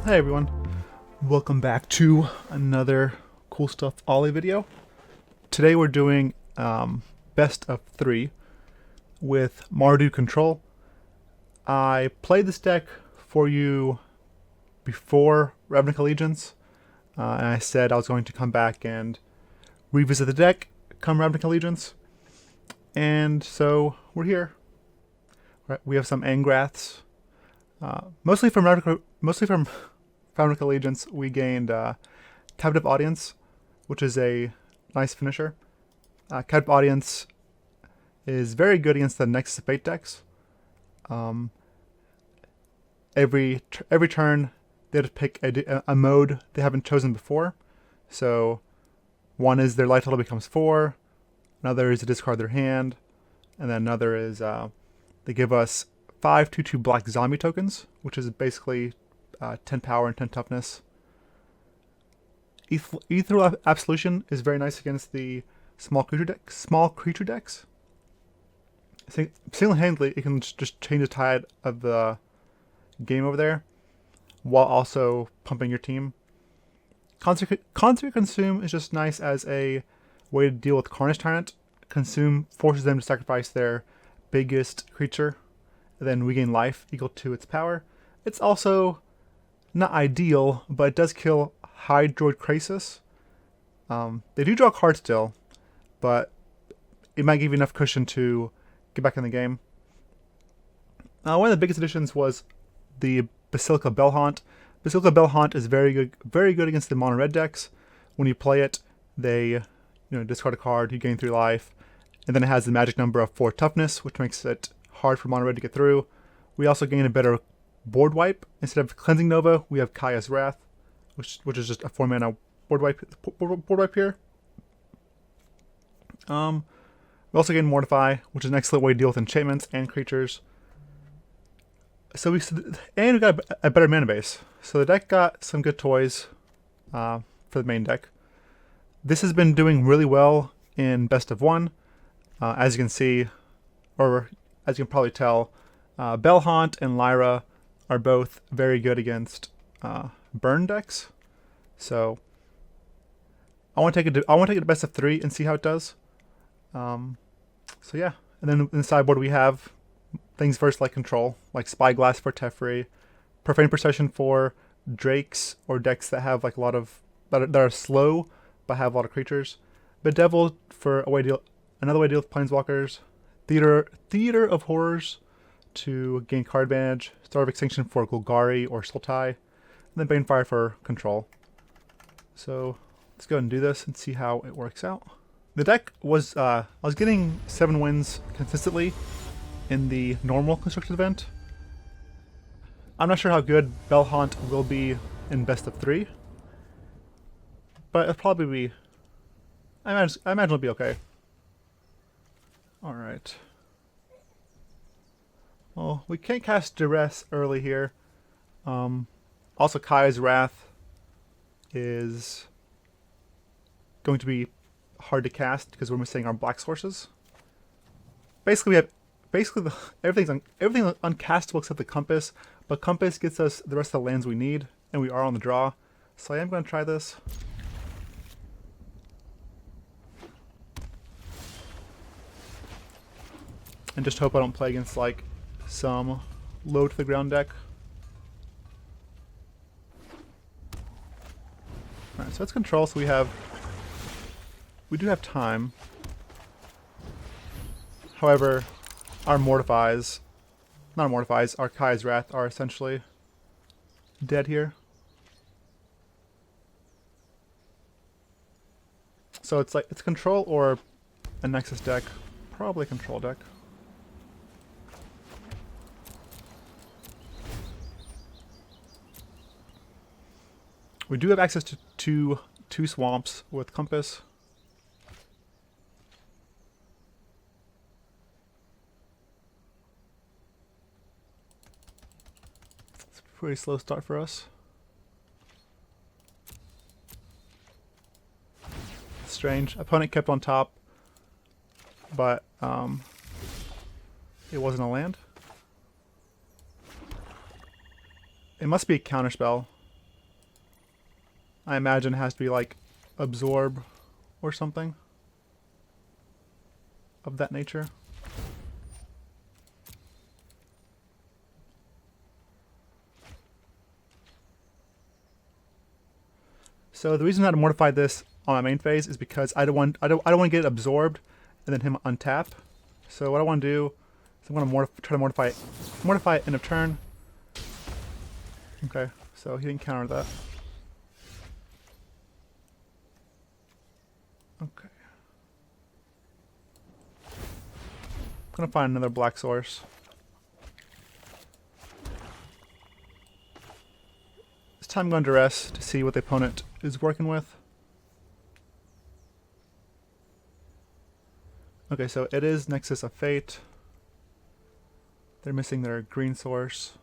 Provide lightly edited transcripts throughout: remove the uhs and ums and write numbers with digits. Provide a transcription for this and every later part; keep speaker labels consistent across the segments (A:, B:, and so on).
A: Hi everyone, welcome back to another Cool Stuff Ollie video. Today we're doing best of 3 with Mardu control. I played this deck for you before Ravnica Allegiance, and I said I was going to come back and revisit the deck come Ravnica Allegiance, and so we're here. We have some Angraths, mostly from Ravnica Allegiance. We gained Captive Audience, which is a nice finisher. Captive Audience is very good against the Nexus of Fate decks. Every turn they have to pick a mode they haven't chosen before. So one is their life total becomes 4, another is to discard their hand, and then another is they give us 5 2/2 black zombie tokens, which is basically 10 power and 10 toughness. Ethereal Absolution is very nice against the small creature decks. Single-handedly, it can just change the tide of the game over there, while also pumping your team. Consecrate Consume is just nice as a way to deal with Karnish Tyrant. Consume forces them to sacrifice their biggest creature, and then regain life equal to its power. It's also not ideal, but it does kill Hydroid Krasis. They do draw cards still, but it might give you enough cushion to get back in the game. One of the biggest additions was the Basilica Bell-Haunt. Basilica Bell-Haunt is very good against the mono red decks. When you play it, they discard a card, you gain 3 life, and then it has the magic number of 4 toughness, which makes it hard for mono red to get through. We also gain a better board wipe. Instead of Cleansing Nova, we have Kaya's Wrath, which is just a 4-mana board wipe here. We also gain Mortify, which is an excellent way to deal with enchantments and creatures. So we got a better mana base. So the deck got some good toys for the main deck. This has been doing really well in best of 1. As you can see, or as you can probably tell, Bell-Haunt and Lyra are both very good against burn decks. So I want to take it to best of 3 and see how it does. So yeah, and then in the sideboard we have things first like control, like Spyglass for Teferi, Profane Procession for Drakes or decks that have like a lot of that are slow but have a lot of creatures. Bedevil for another way to deal with Planeswalkers. Theater of Horrors to gain card advantage. Star of Extinction for Golgari or Sultai, and then Banefire for control. So let's go ahead and do this and see how it works out. The deck was I was getting 7 wins consistently in the normal constructed event. I'm not sure how good Bell-Haunt will be in best of 3, but it'll probably be. I imagine it'll be okay. All right. Well, we can't cast Duress early here. Also, Kaya's Wrath is going to be hard to cast because we're missing our black sources. Basically, we have everything's uncastable except the Compass, but Compass gets us the rest of the lands we need, and we are on the draw. So I am going to try this. And just hope I don't play against like some low to the ground deck. Alright, so that's control, so we do have time. However, our Kaya's Wrath are essentially dead here. So it's control or a Nexus deck. Probably a control deck. We do have access to two swamps with Compass. It's a pretty slow start for us. Strange. Opponent kept on top, but it wasn't a land. It must be a counterspell. I imagine it has to be like absorb or something of that nature. So the reason I had to mortify this on my main phase is because I don't want to get it absorbed and then him untap. So what I want to do is I'm going to try to mortify it end of turn. Okay, so he didn't counter that. Okay. I'm going to find another black source. This time I'm going to Duress to see what the opponent is working with. Okay, so it is Nexus of Fate. They're missing their green source.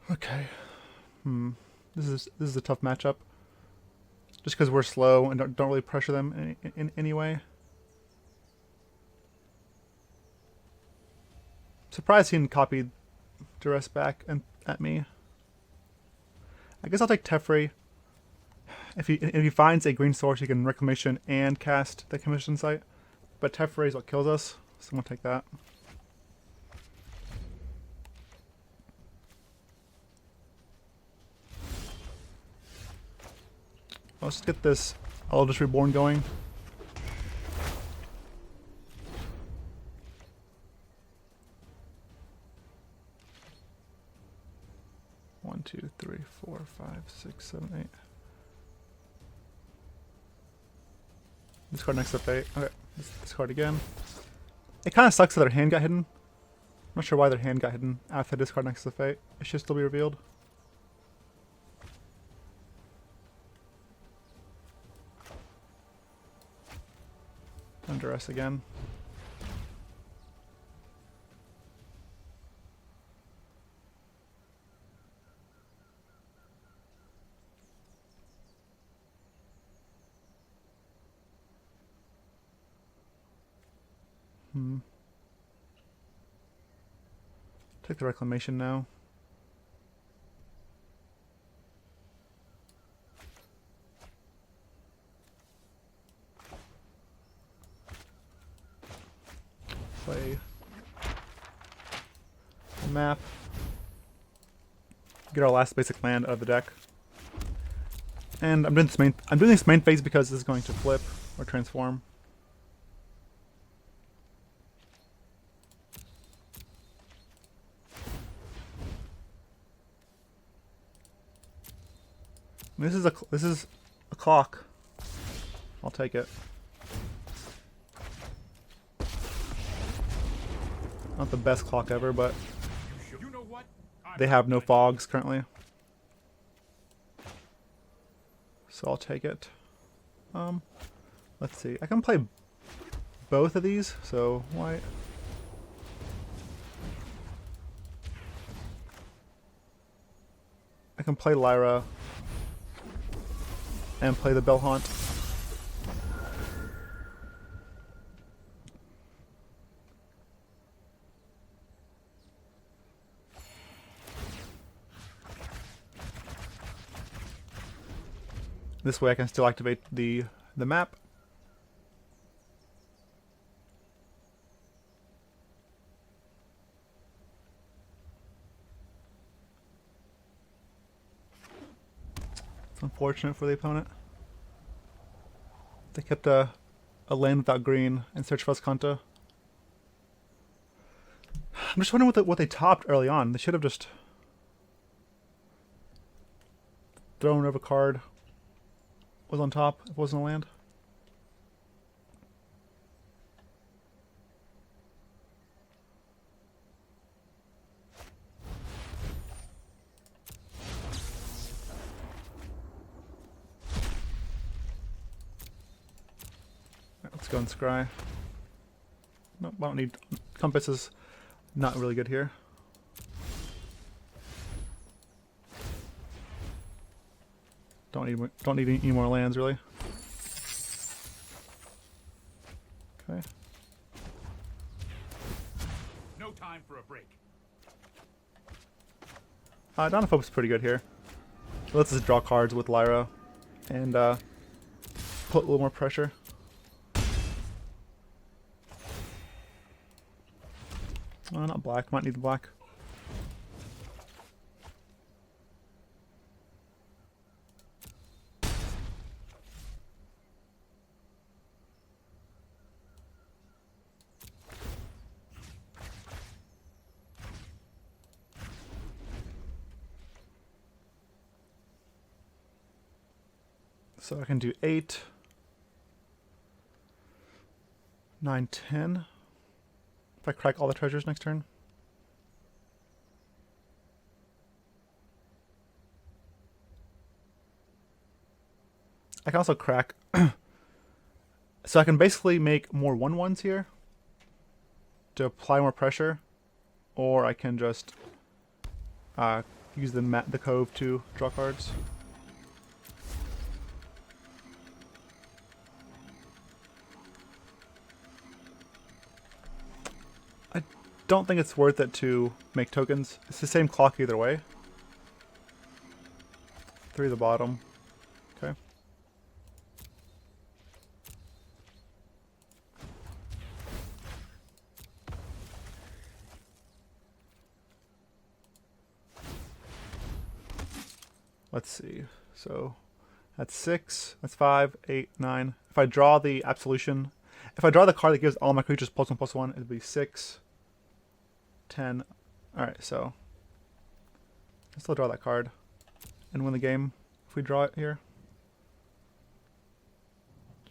A: Okay. This is a tough matchup. Just because we're slow and don't really pressure them in any way. Surprised he didn't copy Duress back at me. I guess I'll take Teferi. If he finds a green source, he can Reclamation and cast the Commission Site. But Teferi is what kills us, so I'm going to take that. Let's get this Eldest Reborn going. One, two, three, 4, 5, 6, 7, 8. Discard next to Fate. Okay, discard again. It kind of sucks that their hand got hidden. I'm not sure why their hand got hidden after the discard next to Fate. It should still be revealed. Duress again. Take the Reclamation now. Play the map. Get our last basic land out of the deck. And I'm doing this main phase because this is going to flip or transform. This is a clock. I'll take it. Not the best clock ever, but they have no fogs currently. So I'll take it. Let's see. I can play both of these, so white. I can play Lyra and play the Bell-Haunt. This way I can still activate the map. It's unfortunate for the opponent. They kept a land without green and searched for Ascanta. I'm just wondering what they topped early on. They should have just thrown whatever card was on top if it wasn't a land. Right, let's go and scry. Nope, I don't need Compass is not really good here. Don't need any more lands, really. Okay.
B: No time for a break.
A: Donophobe's pretty good here. It lets us draw cards with Lyra and put a little more pressure. Oh, not black. Might need the black. So I can do 8, 9, 10. If I crack all the treasures next turn. I can also crack. So I can basically make more 1/1s here to apply more pressure, or I can just use the cove to draw cards. I don't think it's worth it to make tokens. It's the same clock either way. 3 at the bottom. Okay. Let's see. So that's 6. That's 5, 8, 9. If I draw the Absolution, if I draw the card that gives all my creatures +1/+1, it'd be 6, 10. Alright, so I'll still draw that card and win the game if we draw it here.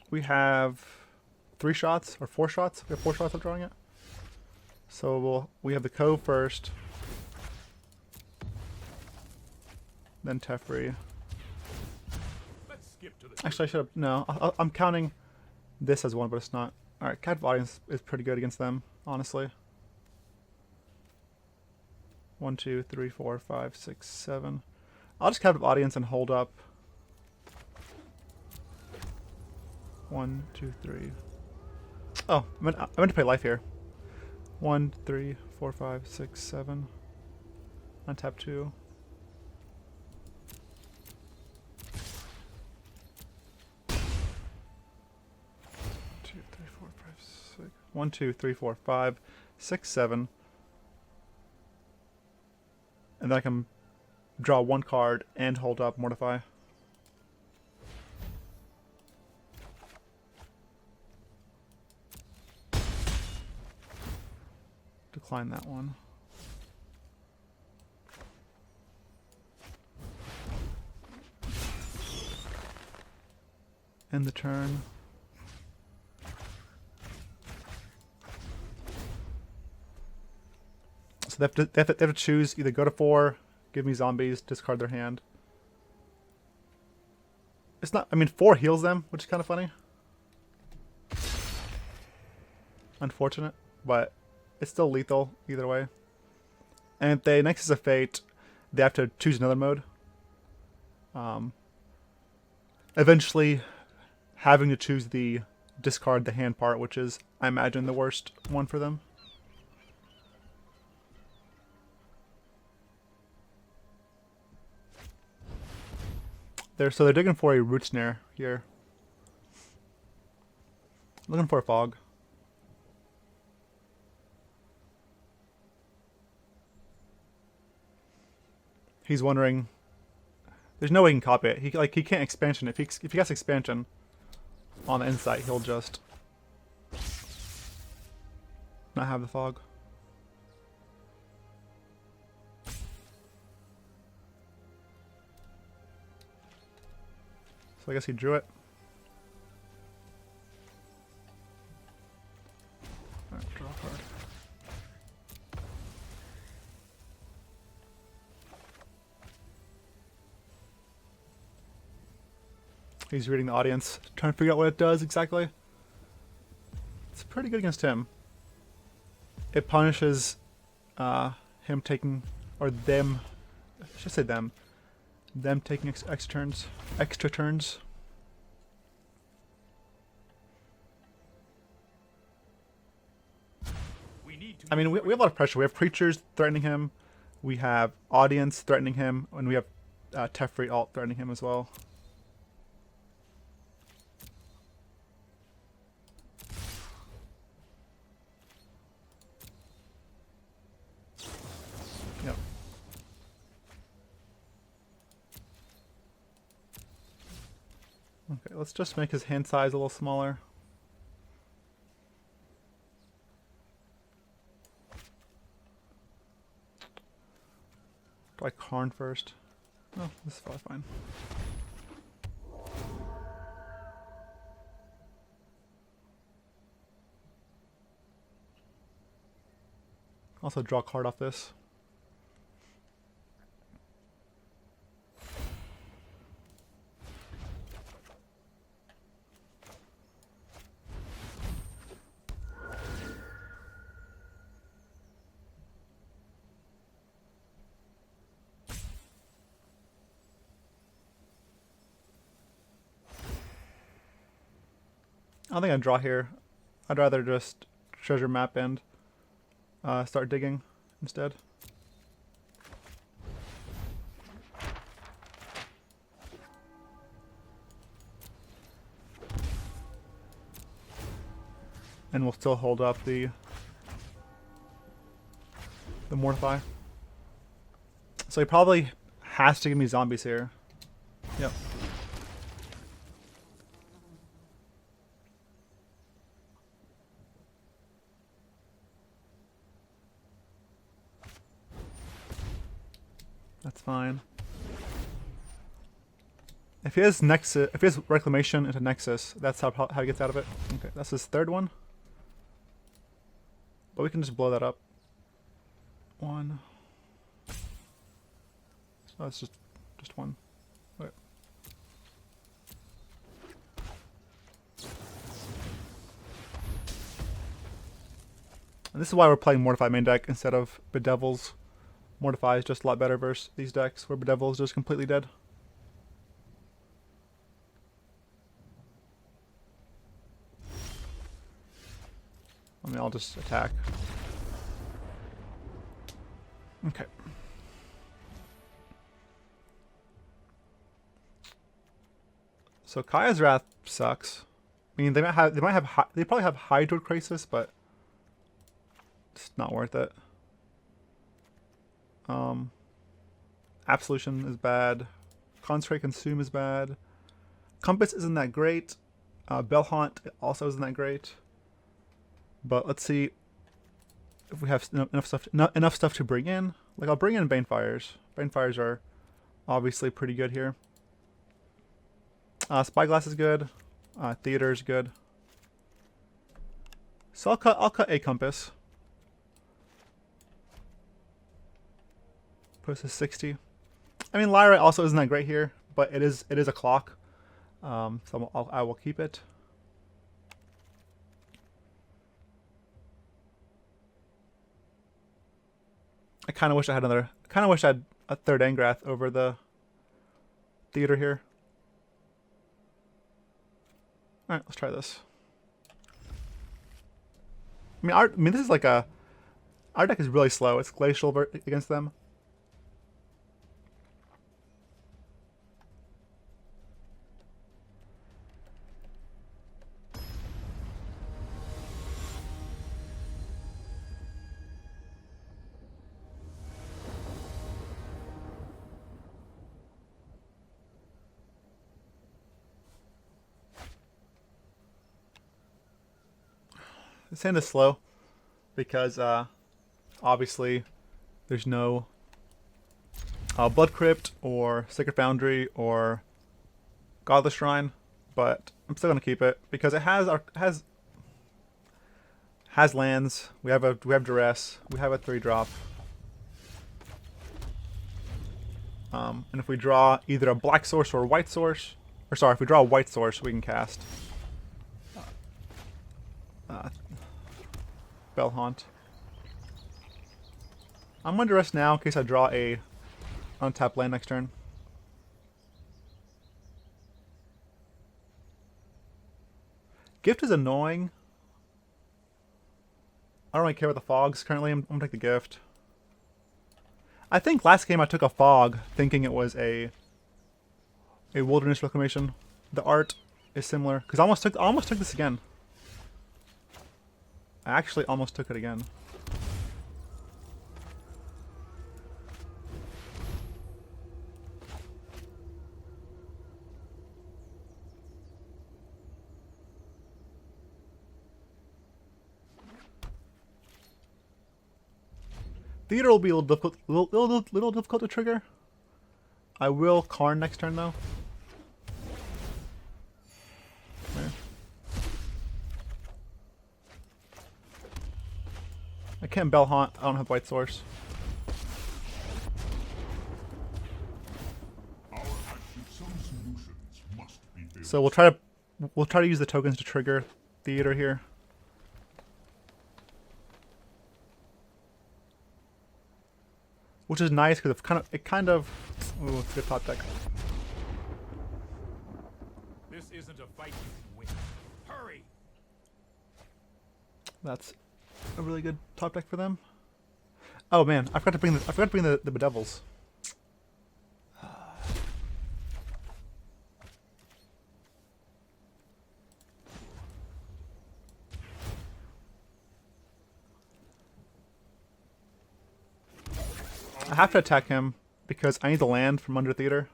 A: We have 3 shots or 4 shots. We have 4 shots of drawing it. So we have the cove first. Then Teferi. Actually, I should have. No, I'm counting this as 1, but it's not. Alright, Captive Audience is pretty good against them, honestly. 1, 2, 3, 4, 5, 6, 7. I'll just Captive Audience and hold up. 1, 2, 3. Oh, I meant to play life here. 1, 3, 4, 5, 6, 7. Untap 2. 1, 2, 3, 4, 5, 6, 7. And then I can draw 1 card and hold up Mortify. Decline that one. End the turn. They have to choose either go to 4, give me zombies, discard their hand. It's not. I mean, 4 heals them, which is kind of funny. Unfortunate, but it's still lethal either way. And if they Nexus of Fate, they have to choose another mode. Eventually, having to choose the discard the hand part, which is, I imagine, the worst one for them. So they're digging for a Root Snare here. Looking for a Fog. He's wondering. There's no way he can copy it. He can't expansion it. If he gets expansion on the Insight, he'll just not have the Fog. So I guess he drew it. Alright, draw a card. He's reading the audience, trying to figure out what it does exactly. It's pretty good against him. It punishes him taking, or them, I should say them taking extra turns. I mean, we have a lot of pressure. We have creatures threatening him. We have Audience threatening him, and we have Teferi Alt threatening him as well. Yep. Okay, let's just make his hand size a little smaller. Try Karn first. Oh, this is probably fine. Also draw a card off this. I don't think I'd draw here. I'd rather just treasure map and start digging instead. And we'll still hold up the Mortify. So he probably has to give me zombies here. Yep. That's fine. If he has Nexus, if he has Reclamation into Nexus, that's how he gets out of it. Okay, that's his third one. But we can just blow that up. One. Oh, it's just one. Okay. And this is why we're playing Mortify main deck instead of Bedevil's. Mortify is just a lot better versus these decks where Bedevil is just completely dead. I mean, I'll just attack. Okay. So Kaya's Wrath sucks. I mean, they probably have Hydro Crisis, but it's not worth it. Absolution is bad. Concentrate Consume is bad. Compass isn't that great. Bell-Haunt also isn't that great. But let's see if we have enough stuff to bring in. Like, I'll bring in Banefires. Banefires are obviously pretty good here. Spyglass is good. Theater is good. So I'll cut a Compass. Puts to 60. I mean, Lyra also isn't that great here, but it is a clock. So I will keep it. I kind of wish I had a third Angrath over the Theater here. All right, let's try this. I mean, this is like our deck is really slow. It's glacial against them. This hand is slow because obviously there's no Blood Crypt or Sacred Foundry or Godless Shrine, but I'm still gonna keep it because it has lands. We have Duress. We have a 3-drop. And if we draw either a black source or a white source, or sorry, if we draw a white source, we can cast Bell-Haunt. I'm going to Duress now in case I draw a untapped land next turn. Gift is annoying. I don't really care about the fogs currently. I'm going to take the gift. I think last game I took a fog thinking it was a wilderness reclamation. The art is similar because I almost took this again. I actually almost took it again. Theater will be a little difficult to trigger. I will Karn next turn though. Okay. I can't Bell-Haunt. I don't have white source. So we'll try to use the tokens to trigger theater here. Which is nice because it kind of ooh, it's a good top deck.
B: This isn't a fight you can win. Hurry.
A: That's a really good top deck for them. Oh man, I forgot to bring the Bedevils. I have to attack him because I need the land from under theater.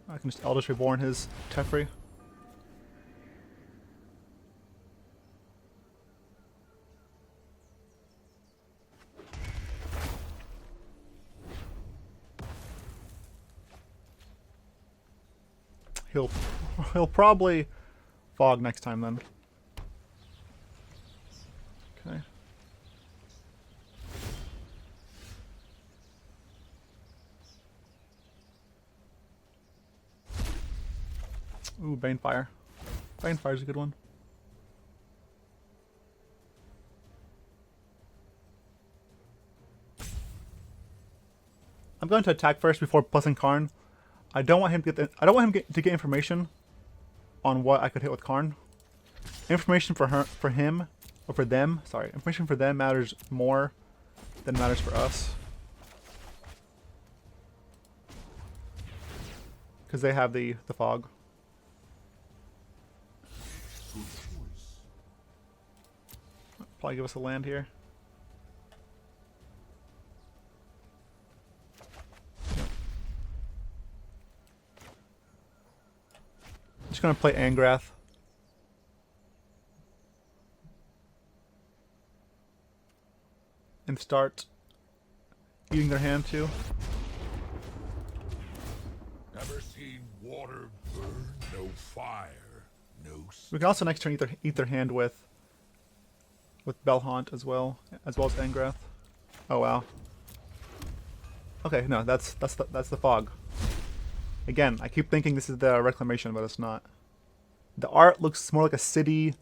A: I can just Eldest Reborn his Teferi. He'll probably fog next time then. Okay. Ooh, Banefire. Banefire's a good one. I'm going to attack first before plussing Karn. I don't want him to get information on what I could hit with Karn. Information for him or for them. Sorry, information for them matters more than matters for us because they have the fog. Probably give us a land here. Just gonna play Angrath. And start eating their hand too.
B: Never seen water burn, no fire, no
A: We can also next turn eat their hand with Bell-Haunt as well as Angrath. Oh wow. Okay, no, that's the fog. Again, I keep thinking this is the reclamation, but it's not. The art looks more like a city,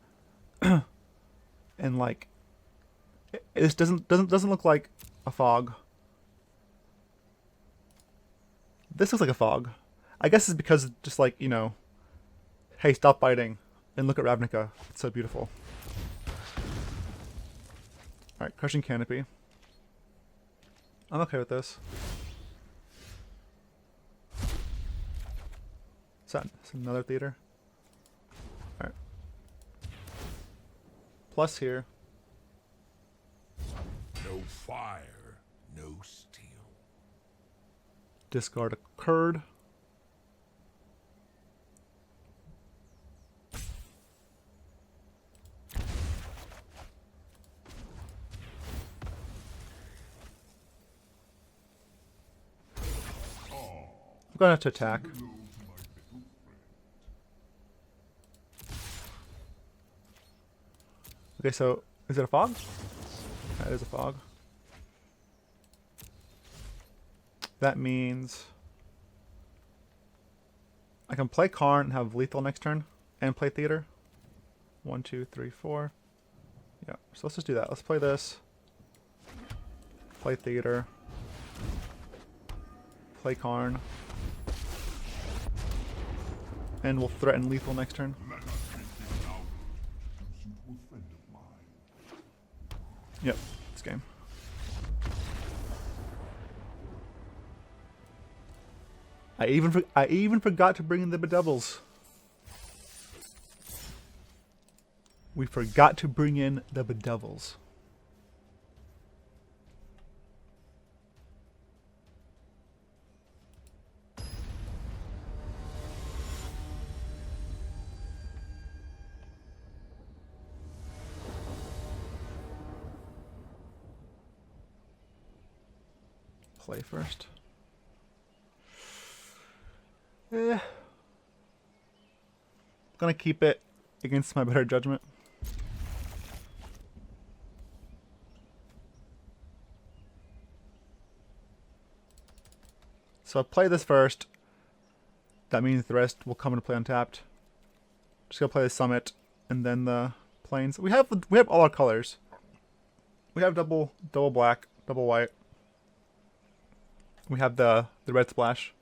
A: and like it doesn't look like a fog. This looks like a fog. I guess it's because just like, you know, hey, stop biting and look at Ravnica. It's so beautiful. All right, Crushing Canopy. I'm okay with this. It's another theater. Alright. Plus here.
B: no fire, no steel.
A: Discard a Kurd. I'm gonna have to attack. Okay, so is it a fog? That is a fog. That means I can play Karn and have lethal next turn and play theater. 1, 2, 3, 4. Yeah, so let's just do that. Let's play this. Play theater. Play Karn. And we'll threaten lethal next turn. Yep, this game. I even forgot to bring in the Bedevils. We forgot to bring in the Bedevils. Play first. Gonna keep it against my better judgment. So I play this first. That means the rest will come into play untapped. Just gonna play the Summit and then the Plains. We have all our colors. We have double black, double white. We have the red splash.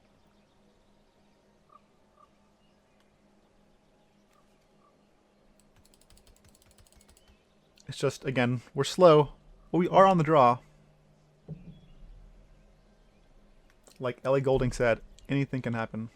A: It's just, again, we're slow, but we are on the draw. Like Ellie Goulding said, anything can happen.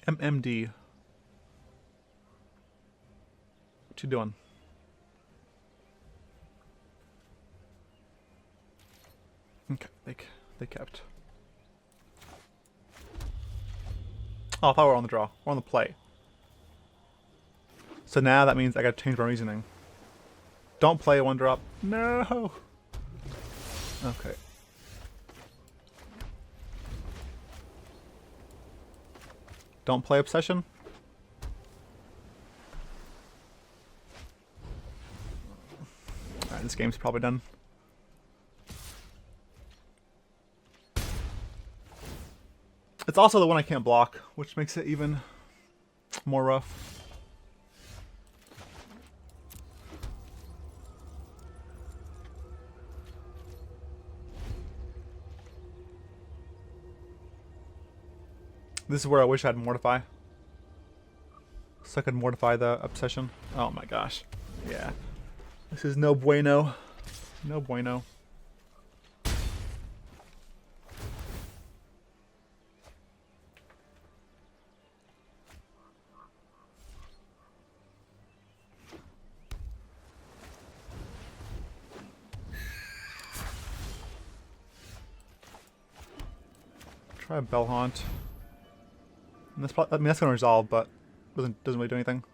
A: MMD. What you doing? Okay, they kept. Oh, I thought we were on the draw. We're on the play. So now that means I gotta change my reasoning. Don't play a one drop. No! Okay. Don't play Obsession. Alright, this game's probably done. It's also the one I can't block, which makes it even more rough. This is where I wish I had Mortify. So I could Mortify the Obsession. Oh my gosh. Yeah. This is no bueno. No bueno. Try a Bell-Haunt. And that's probably, I mean, that's gonna resolve, but doesn't really do anything.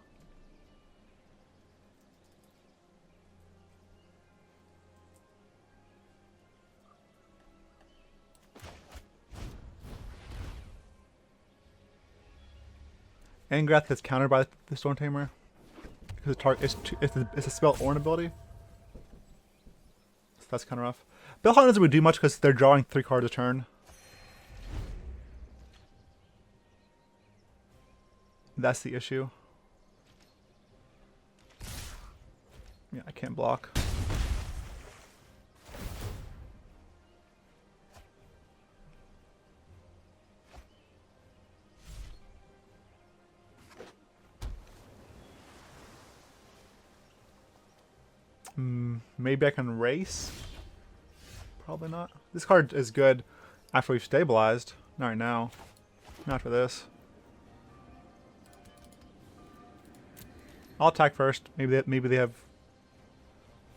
A: Angrath gets countered by the Storm Tamer because it's a spell or an ability. So that's kind of rough. Bell-Haunt doesn't really do much because they're drawing 3 cards a turn. That's the issue. Yeah, I can't block. Maybe I can race? Probably not. This card is good after we've stabilized. Not right now. Not for this. I'll attack first. Maybe they have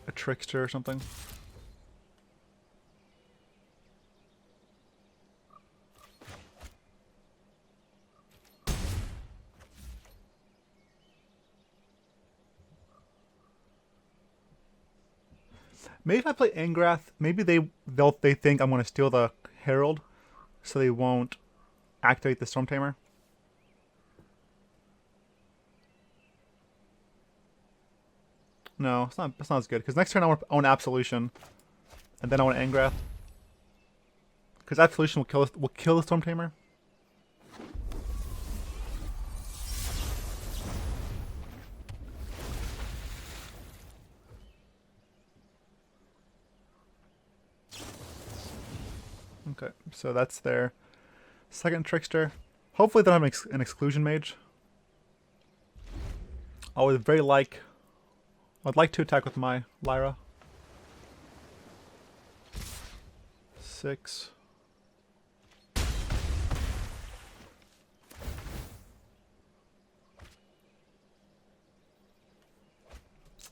A: a trickster or something. Maybe if I play Angrath, maybe they think I'm going to steal the Herald, so they won't activate the Storm Tamer. No, it's not. It's not as good. Because next turn I want Absolution, and then I want Angrath. Because Absolution will kill the Storm Tamer. Okay, so that's their second Trickster. Hopefully they don't have an Exclusion Mage. I would I'd like to attack with my Lyra. 6.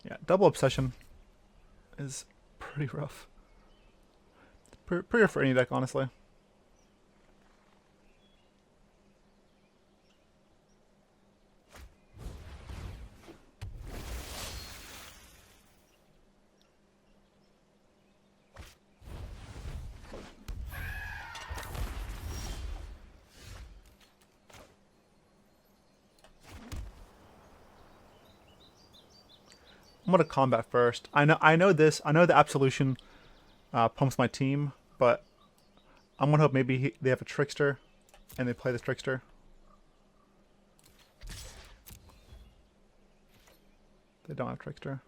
A: Yeah, double Obsession is pretty rough. Pretty rough for any deck, honestly. I'm gonna combat first. I know this. I know the Absolution pumps my team, but I'm gonna hope maybe they have a Trickster, and they play this Trickster. They don't have Trickster.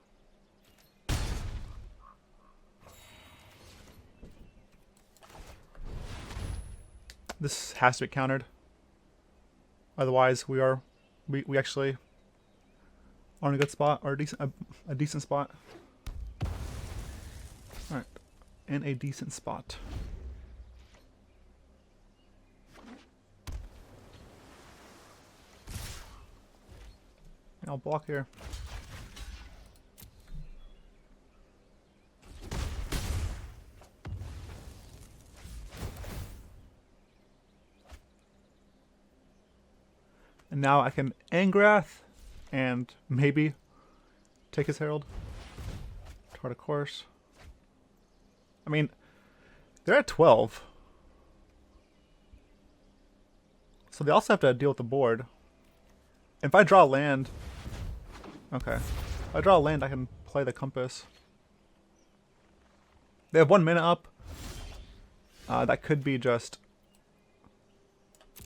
A: This has to be countered. Otherwise, we actually are in a good spot, or a decent spot. All right, in a decent spot. I'll block here. And now I can Angrath and maybe take his Herald. Toward a course. I mean, they're at 12. So they also have to deal with the board. If I draw land... Okay. If I draw land, I can play the Compass. They have 1 mana up. That could be just...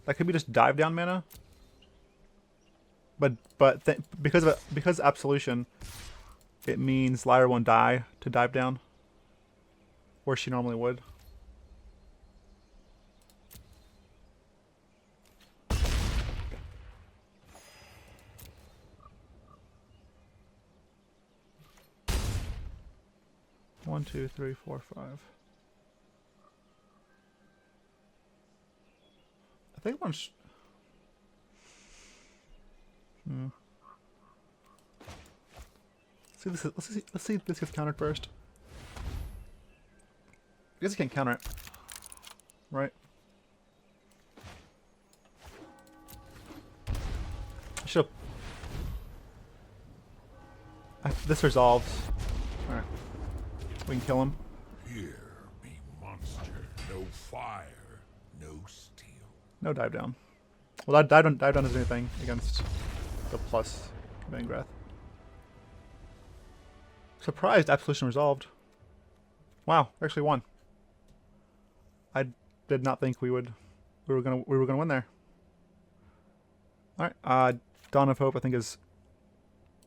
A: That could be just dive down mana. But because Absolution, it means Lyra won't die to dive down, where she normally would. One, two, three, four, 5. I think once. Let's see if this gets countered first. I guess you can't counter it, right? I should have. This resolves. All right, we can kill him.
B: Here be monster, no fire, no steel.
A: No dive down. Well, that dive down doesn't do anything against the plus of Angrath. Surprised Absolution resolved. Wow, we actually won. I did not think we were gonna win there. All right, Dawn of Hope I think is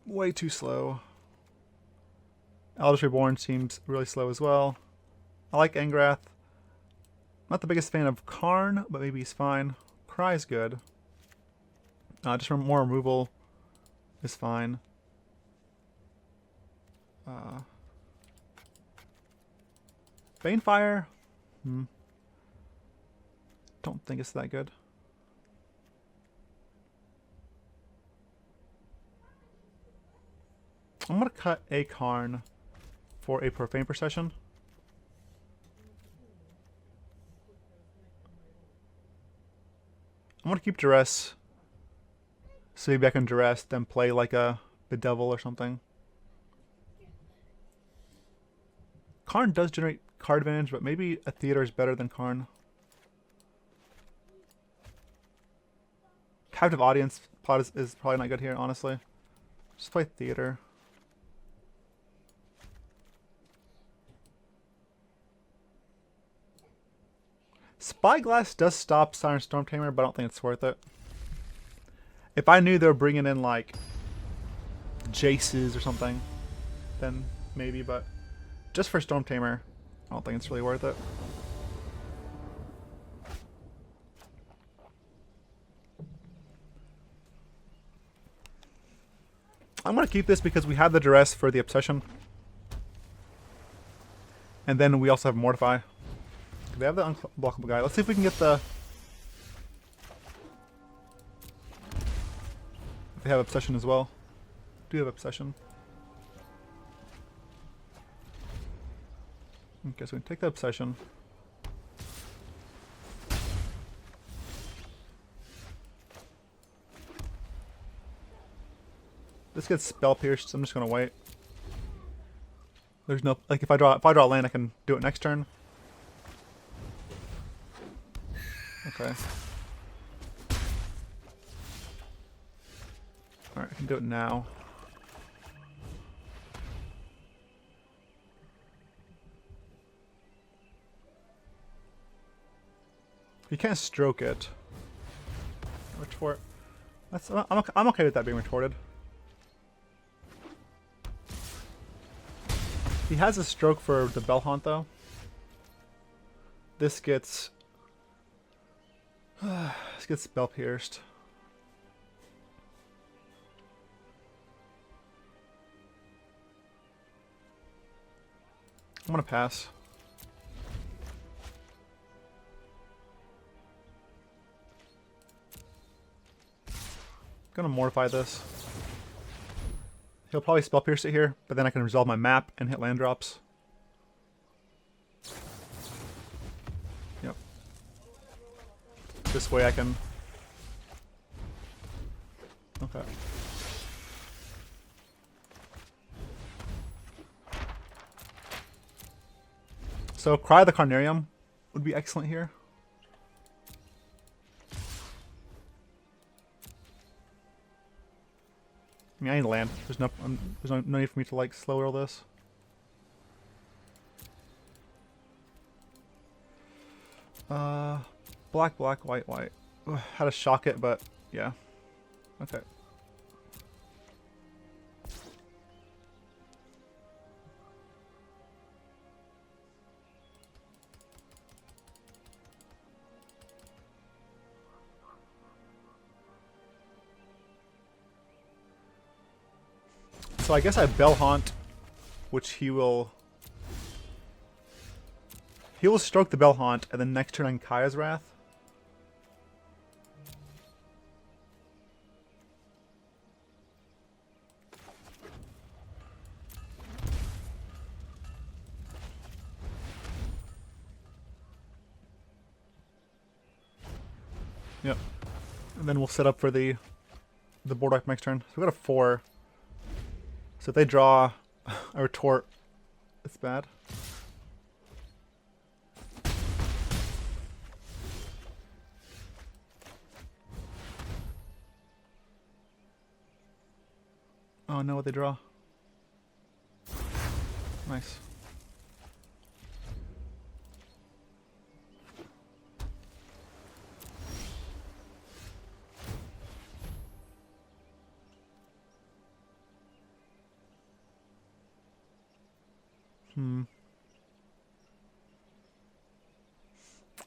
A: way too slow. Eldest Reborn seems really slow as well. I like Angrath. Not the biggest fan of Karn, but maybe he's fine. Cry is good. Just more removal is fine. Banefire? Don't think it's that good. I'm gonna cut a Karn for a Profane Procession. I'm gonna keep Duress. So maybe I can Duress, then play like a Bedevil or something. Karn does generate card advantage, but maybe a Theater is better than Karn. Captive Audience plot is probably not good here, honestly. Just play Theater. Spyglass does stop Siren Storm Tamer, but I don't think it's worth it. If I knew they were bringing in like Jaces or something, then maybe, but just for Storm Tamer, I don't think it's really worth it. I'm going to keep this because we have the Duress for the Obsession. And then we also have Mortify. They have the unblockable guy. Let's see if we can get the... They have Obsession as well. Do you have Obsession? Okay, so we can take the Obsession. This gets spell pierced, so I'm just gonna wait. There's no like if I draw a land I can do it next turn. Okay. Alright, I can do it now. You can't stroke it. Retort. That's I'm okay with that being retorted. He has a stroke for the Bell-Haunt though. This gets spell pierced. I'm gonna pass. I'm gonna mortify this. He'll probably spell pierce it here, but then I can resolve my map and hit land drops. Yep. This way I can... Okay. So Cry the Carnarium would be excellent here. I mean, I need land. There's no need for me to like slow roll this. Black, black, white, white. Ugh, had to shock it, but yeah. Okay. So I guess I have Bell-Haunt, which he will stroke the Bell-Haunt, and then next turn on Kaya's Wrath. Yep. And then we'll set up for the board wipe next turn. So we got a 4. So if they draw a retort, it's bad. Oh no, what they draw. Nice.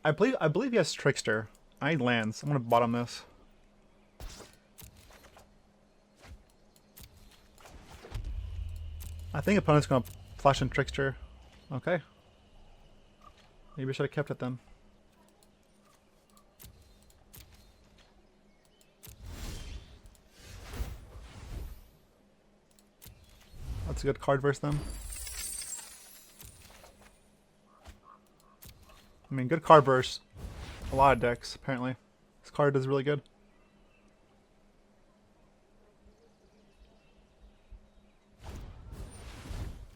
A: I believe he has Trickster. I need lands. I'm gonna bottom this. I think opponent's gonna flash in Trickster. Okay. Maybe I should have kept it then. That's a good card versus them. I mean, good card versus a lot of decks, apparently. This card is really good.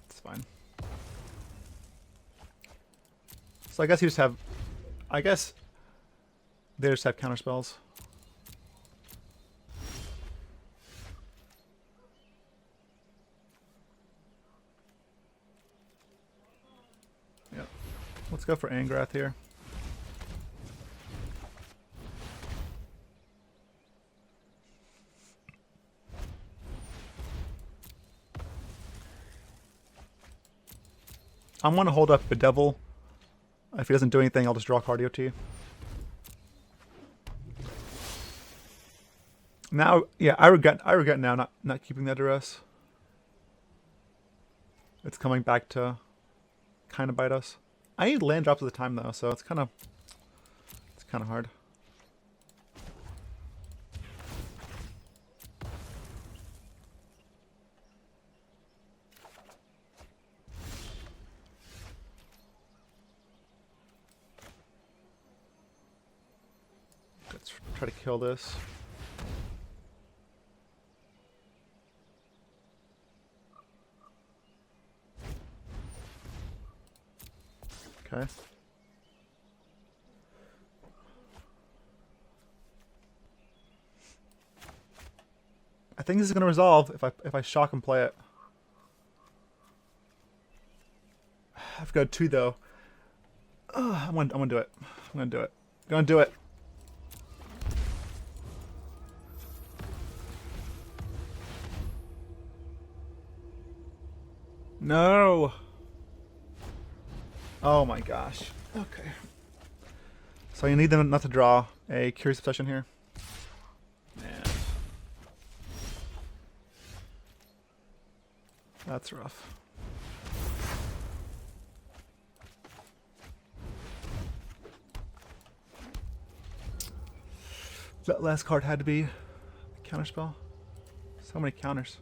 A: It's fine. So I guess you just have... I guess they just have counter spells. Yep. Let's go for Angrath here. I'm gonna hold up Bedevil. If he doesn't do anything, I'll just draw card EOT. Now, yeah, I regret now not keeping that Duress. It's coming back to kind of bite us. I need land drops at the time though, so it's kind of hard. Let's try to kill this. Okay. I think this is gonna resolve if I shock and play it. I've got 2 though. I'm gonna do it. I'm gonna do it. I'm gonna do it. No. Oh my gosh. Okay. So you need them not to draw a Curious Obsession here. Man. That's rough. That last card had to be a counterspell. So many counters.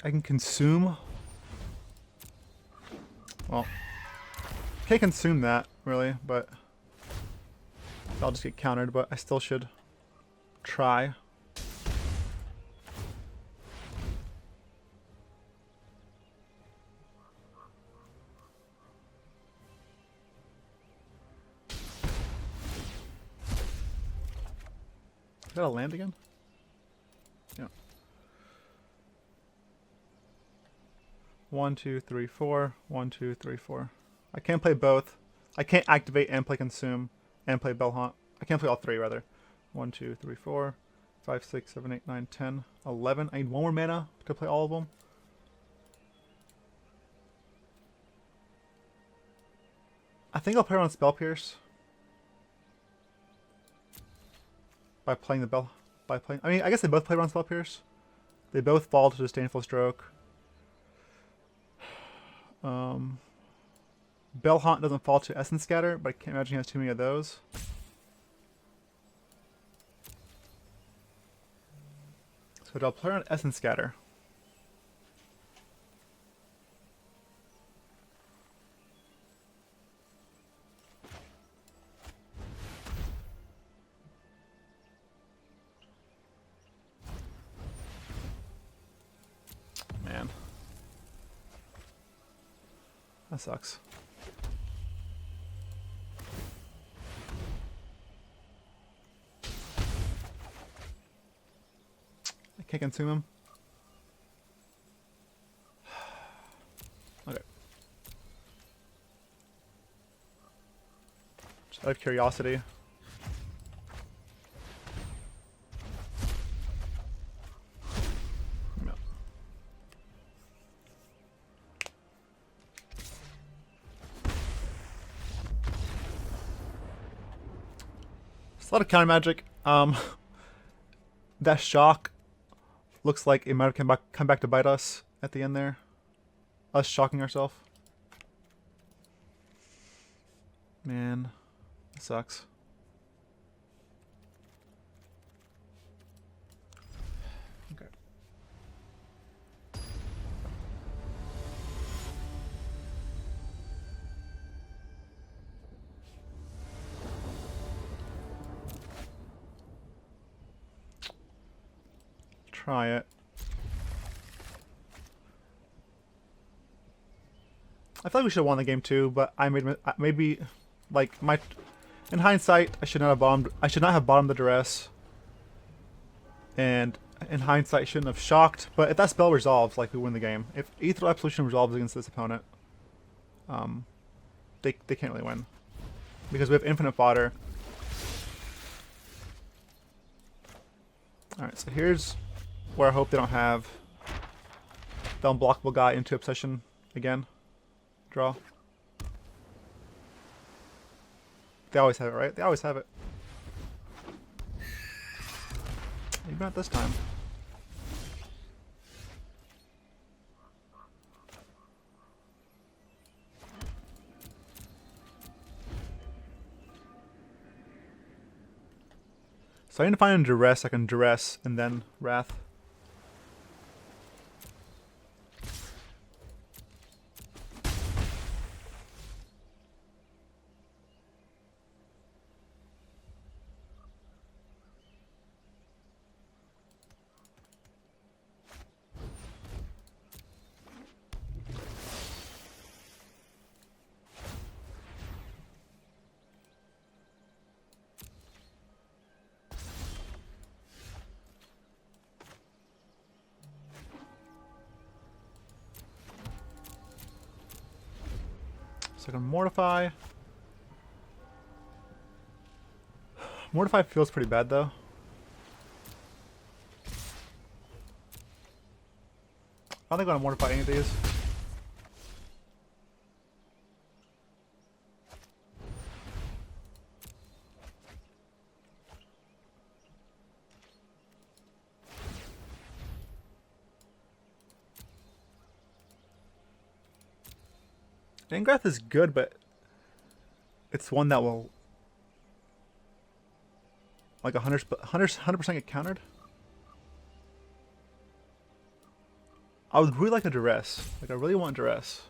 A: I can consume. Well, can't consume that really, but I'll just get countered. But I still should try. Is that a land again? Yeah. 1, 2, 3, 4. 1, 2, 3, 4. I can't play both. I can't activate and play consume and play Bell-Haunt. I can't play all 3 rather. 1, 2, 3, 4, 5, 6, 7, 8, 9, 10, 11. I need 1 more mana to play all of them. I think I'll play around Spell Pierce. By playing the Bell. I mean, I guess they both play around Spell Pierce. They both fall to Disdainful Stroke. Bell-Haunt doesn't fall to Essence Scatter, but I can't imagine he has too many of those. So I'll play around Essence Scatter. Man. That sucks. I can't consume him. Okay. Just out of curiosity. No. It's a lot of counter magic. That shock looks like it might have come back to bite us at the end there. Us shocking ourselves. Man, it sucks. Okay. try it. I feel like we should have won the game too, but I made maybe like my in hindsight I should not have bombed the Duress, and in hindsight I shouldn't have shocked. But if that spell resolves, like we win the game. If Ethereal Absolution resolves against this opponent, they can't really win because we have infinite fodder. All right, so here's where I hope they don't have the unblockable guy into Obsession again. Draw. They always have it, right? They always have it. Maybe not this time. So I need to find a Duress. I can Duress and then Wrath. So I can Mortify. Mortify feels pretty bad though. I don't think I'm gonna Mortify any of these. Angrath is good, but it's one that will like 100% get countered. I would really like a Duress. Like I really want Duress.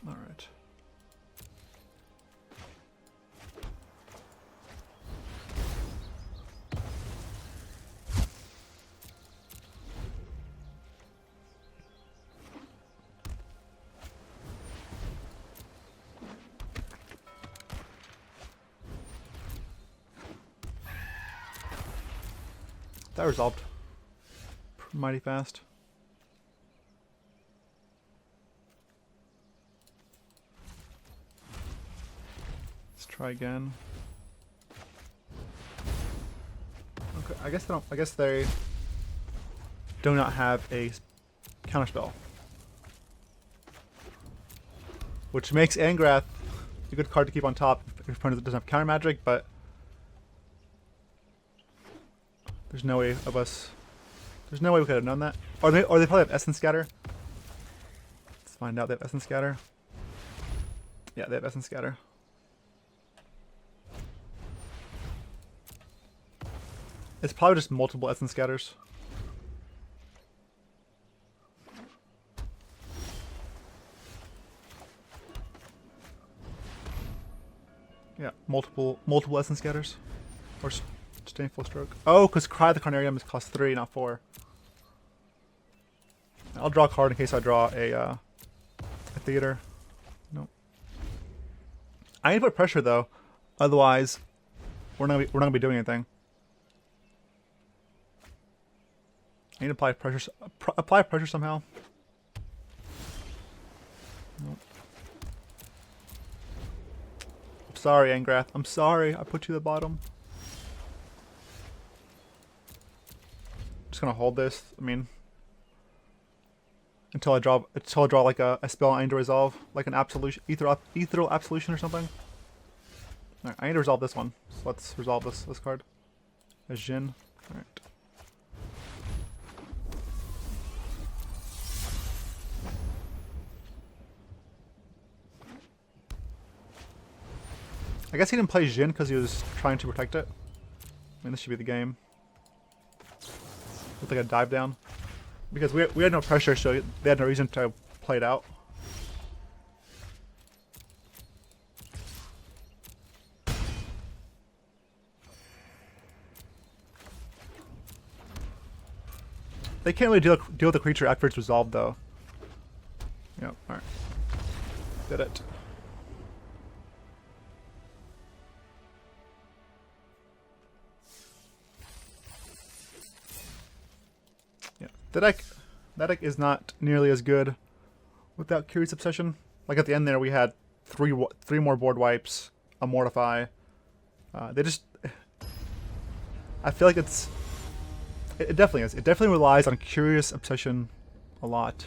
A: Alright. That resolved mighty fast. Let's try again. Okay, I guess they don't. I guess they do not have a counterspell, which makes Angrath a good card to keep on top if your opponent doesn't have counter magic, but there's no way of us. There's no way we could have known that. Or they probably have Essence Scatter. Let's find out they have Essence Scatter. Yeah, they have Essence Scatter. It's probably just multiple Essence Scatters. Yeah, multiple Essence Scatters. Or staying full stroke. Oh, because Cry the Carnarium is cost 3, not 4. I'll draw a card in case I draw a theater. Nope. I need to put pressure though, otherwise we're not gonna be doing anything. I need to apply pressure. Apply pressure somehow. Nope. I'm sorry, Angrath. I'm sorry. I put you at the bottom. Just gonna hold this. I mean, until I draw like a spell I need to resolve, like an absolution, ethereal absolution or something. All right, I need to resolve this one. So let's resolve this card. A Jhin. All right. I guess he didn't play Jhin because he was trying to protect it. I mean, this should be the game. Looked like a dive down. Because we had no pressure, so they had no reason to play it out. They can't really deal with the creature after it's resolved, though. Yep, alright. Did it. Yeah, that deck is not nearly as good without Curious Obsession. Like at the end there, we had three more board wipes, a Mortify. They just... I feel like it's... It definitely is. It definitely relies on Curious Obsession a lot.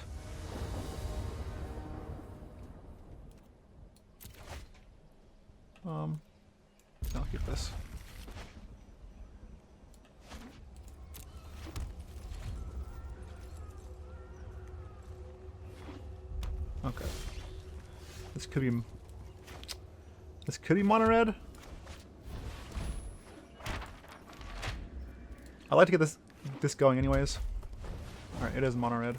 A: I'll keep this. Okay. This could be mono red. I like to get this going anyways. Alright, it is mono red.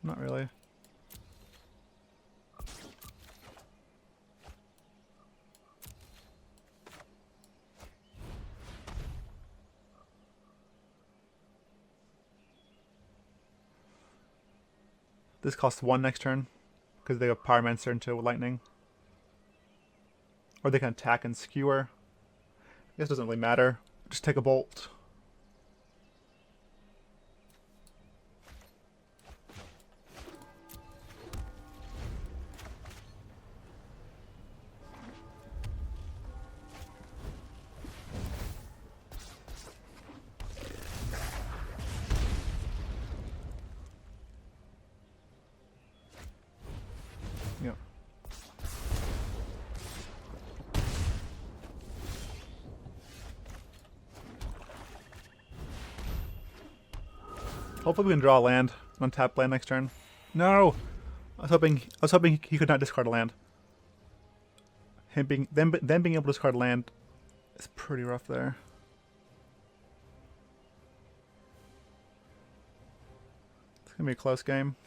A: Not really. This costs 1 next turn because they have Pyromancer into Lightning. Or they can attack and skewer. I guess it doesn't really matter. Just take a bolt. Yep. Hopefully we can draw a land, untap land next turn. No, I was hoping he could not discard a land. Them being able to discard land is pretty rough there. It's gonna be a close game.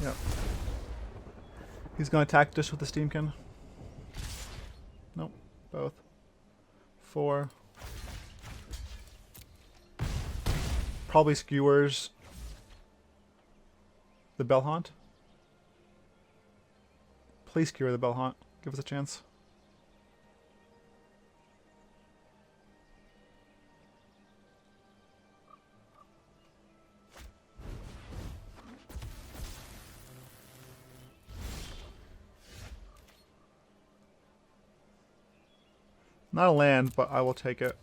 A: Yep. He's gonna attack just with the Steamkin. Nope, both. 4. Probably skewers the Bell-Haunt. Please skewer the Bell-Haunt. Give us a chance. Not a land, but I will take it.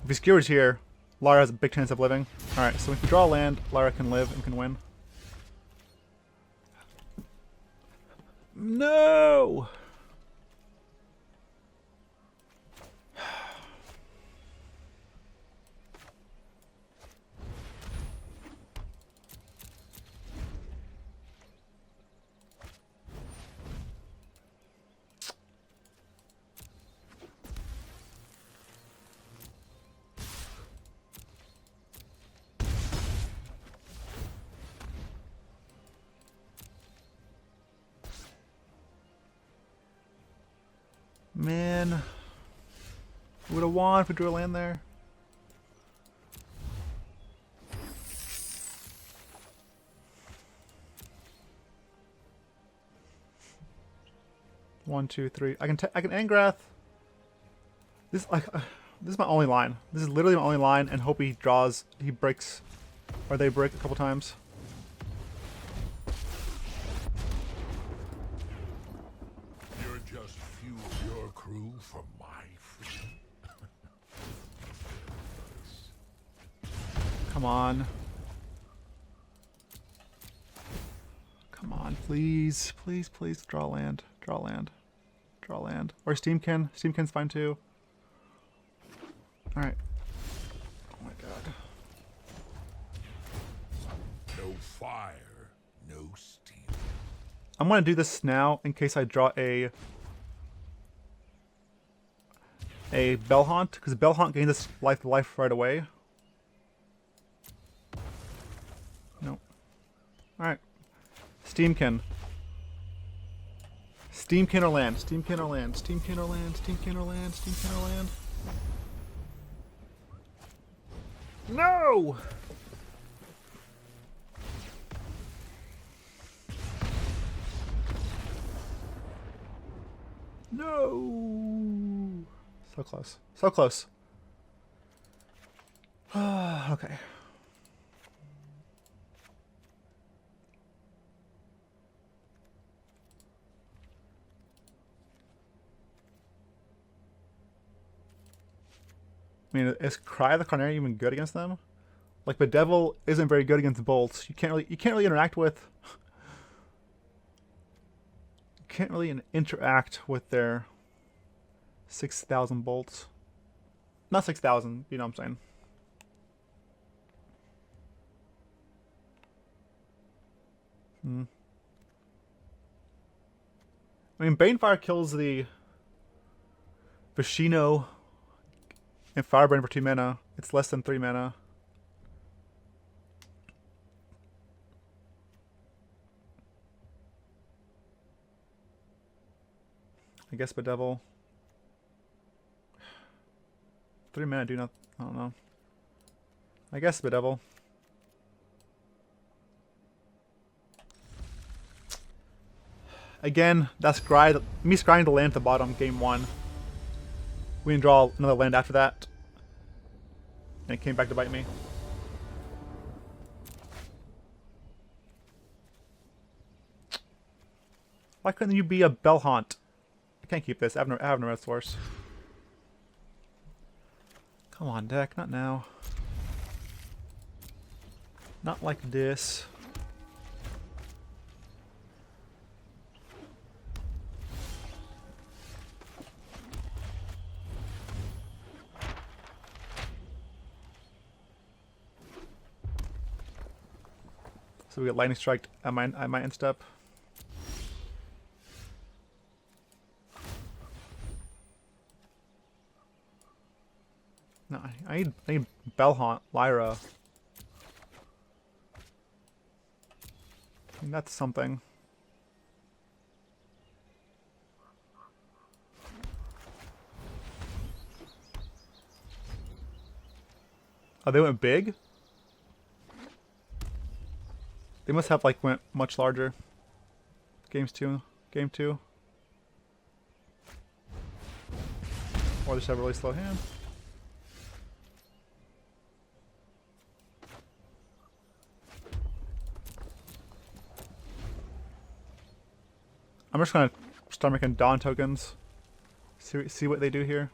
A: If he skewers here, Lyra has a big chance of living. Alright, so if we draw a land, Lyra can live and can win. No! Man, would have won if we drew a land there. One, two, three. I can Angrath. This is my only line. This is literally my only line, and hope he draws. He breaks, or they break a couple times.
B: Crew for my freedom.
A: Come on. Come on, please. Please, please. Draw land. Draw land. Draw land. Or Steamkin. Steamkin's fine too. Alright. Oh my god.
B: No fire, no steel.
A: I'm gonna do this now in case I draw a Bell-Haunt, because Bell-Haunt gains this life right away. Nope. Alright. Steamkin. Steamkin or land. Steamkin or land. Steamkin or land. Steamkin or land. Steamkin or land. No! No! So close. So close. Okay. I mean, is Cry the Carnarium even good against them? Like, Bedevil isn't very good against bolts. You can't really interact with. You can't really interact with their 6,000 bolts. Not 6,000. You know what I'm saying? I mean, Banefire kills the Vishino and Firebrand for 2 mana. It's less than 3 mana. I guess Bedevil. 3 mana do not. I don't know. I guess Bedevil. Again, that's me scrying the land at the bottom, game 1. We didn't draw another land after that. And it came back to bite me. Why couldn't you be a Bell-Haunt? I can't keep this. I have no red source. Come on, deck. Not now. Not like this. So we get lightning strike at my end step. No, I need Bell-Haunt, Lyra. I mean, that's something. Oh, they went big? They must have like went much larger. Game 2. Or they just have a really slow hand. I'm just gonna start making Dawn tokens. See what they do here.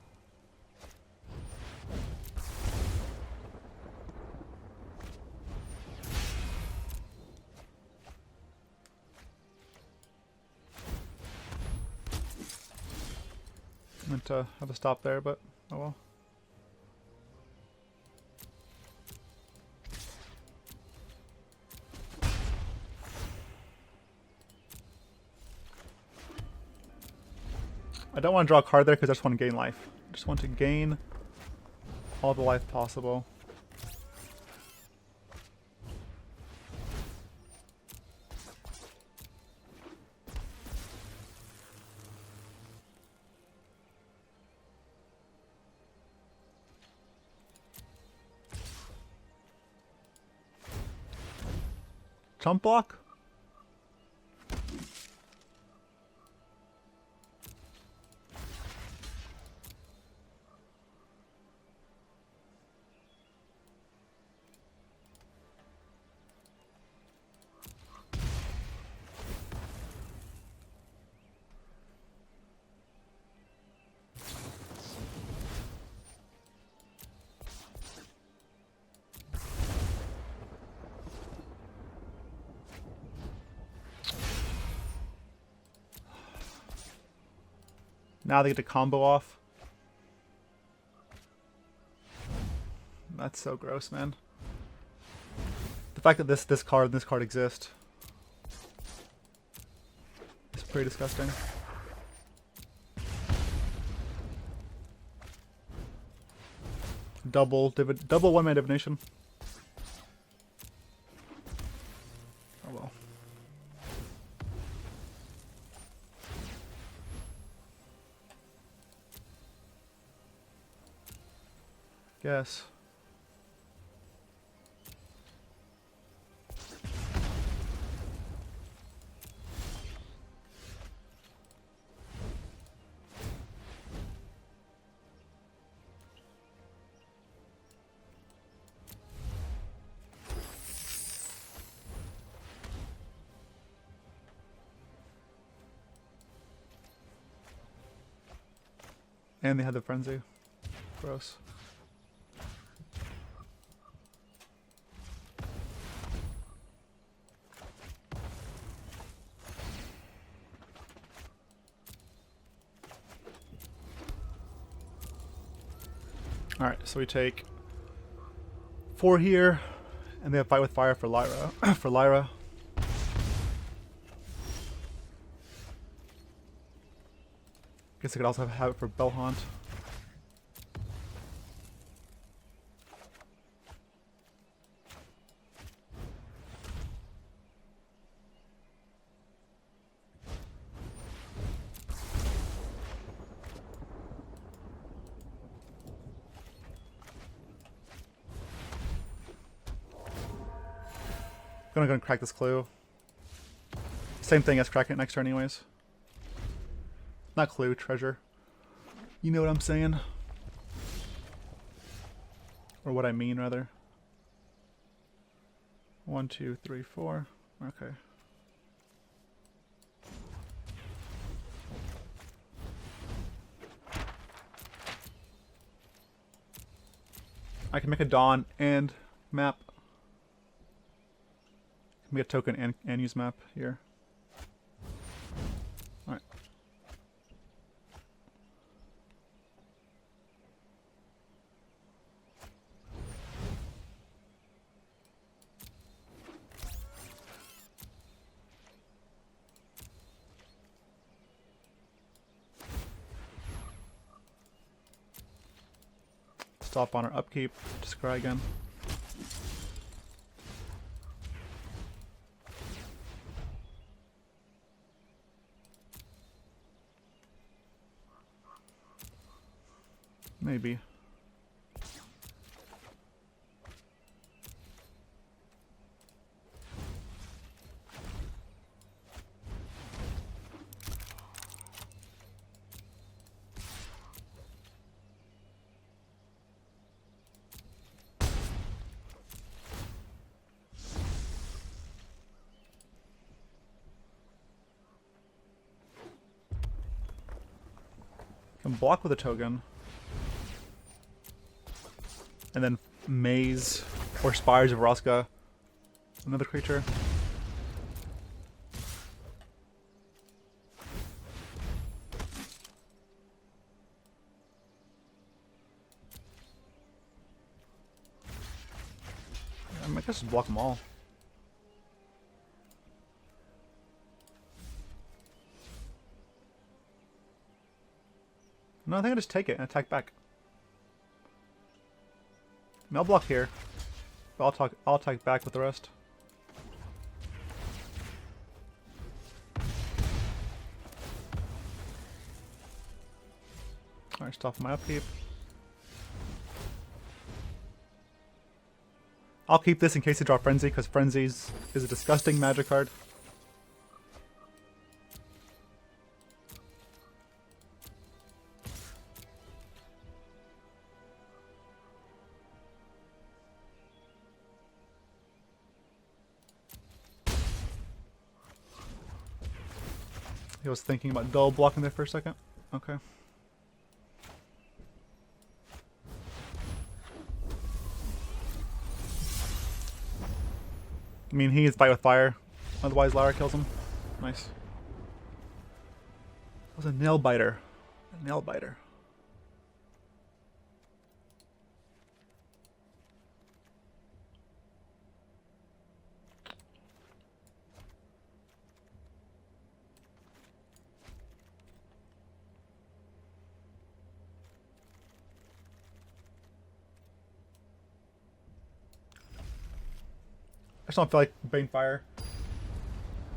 A: I meant to have a stop there, but oh well. I don't want to draw a card there because I just want to gain life. I just want to gain all the life possible. Chump block? Now they get to combo off. That's so gross, man. The fact that this card and this card exist is pretty disgusting. Double one-man divination. Oh well. Guess. And they had the frenzy. Gross. Alright, so we take 4 here, and they have Fight with Fire for Lyra. for Lyra. Guess I could also have it for Bell-Haunt. Gonna crack this clue. Same thing as cracking it next turn anyways. Not clue, treasure. You know what I'm saying? Or what I mean, rather. 1, 2, 3, 4. Okay. I can make a Dawn and map. Make a token and use map here. Alright. Stop on our upkeep. Just cry again. Maybe. Can block with a token. And then Maze or Spires of Vraska, another creature. I might just block them all. No, I think I just take it and attack back. I mean, I'll block here, but I'll attack back with the rest. Alright, stop my upkeep. I'll keep this in case they draw Frenzy, because Frenzy is a disgusting magic card. He was thinking about double blocking there for a second. Okay. I mean, he needs Fight with Fire. Otherwise, Lyra kills him. Nice. That was a nail biter. Nail biter. I just don't feel like Banefire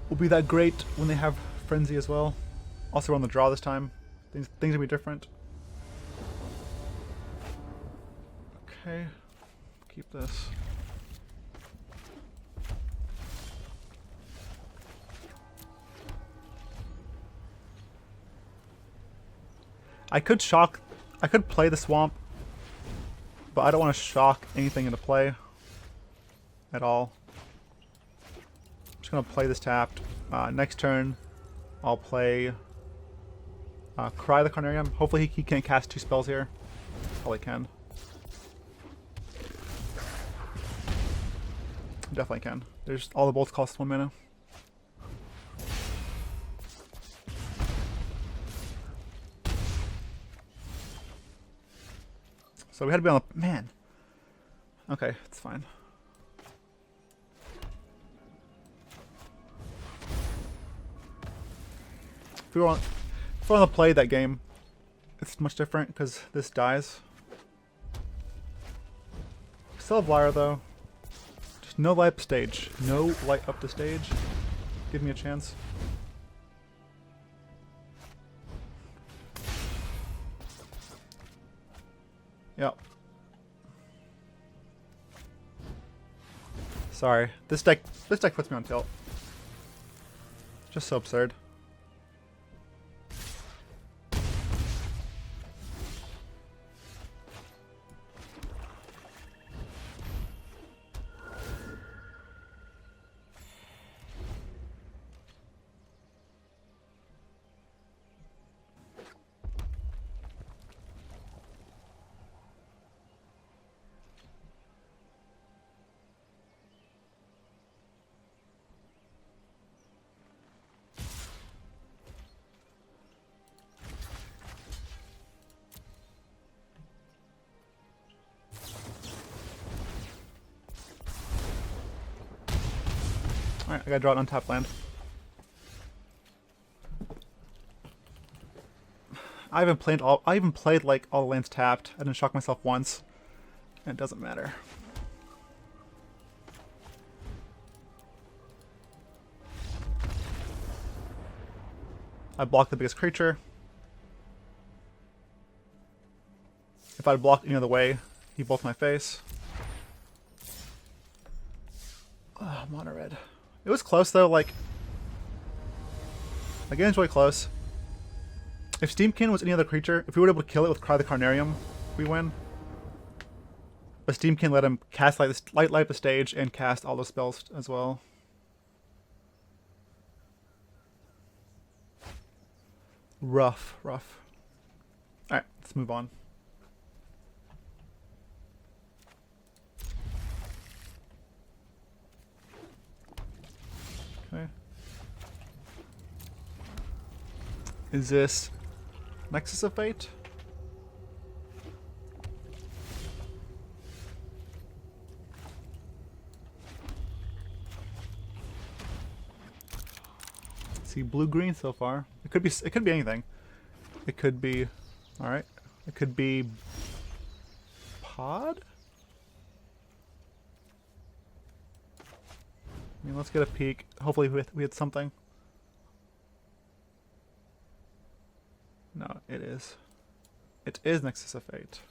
A: will be that great when they have Frenzy as well. Also, we're on the draw this time. Things will be different. Okay, keep this. I could play the swamp, but I don't want to shock anything into play at all. I'm just gonna play this tapped. Next turn, I'll play Cry the Carnarium. Hopefully he can't cast 2 spells here. Probably can. Definitely can. There's all the bolts cost 1 mana. So we had to be on the man. Okay, it's fine. If we want to play that game, it's much different because this dies. Still have Lyra though. Just no light up stage. No light up the stage. Give me a chance. Yep. Sorry. This deck puts me on tilt. Just so absurd. Alright, I gotta draw an untapped land. I even played like all the lands tapped. I didn't shock myself once. And it doesn't matter. I blocked the biggest creature. If I'd blocked any other way, he bolts my face. Mono red. It was close though, like the game's really close. If Steamkin was any other creature, if we were able to kill it with Cry the Carnarium, we win. But Steamkin let him cast light the stage and cast all those spells as well. Rough. Alright, let's move on. Okay. Is this Nexus of Fate? See blue-green so far. It could be anything. It could be alright. It could be Pod? I mean, let's get a peek. Hopefully we had something. No, it is. It is Nexus of Fate.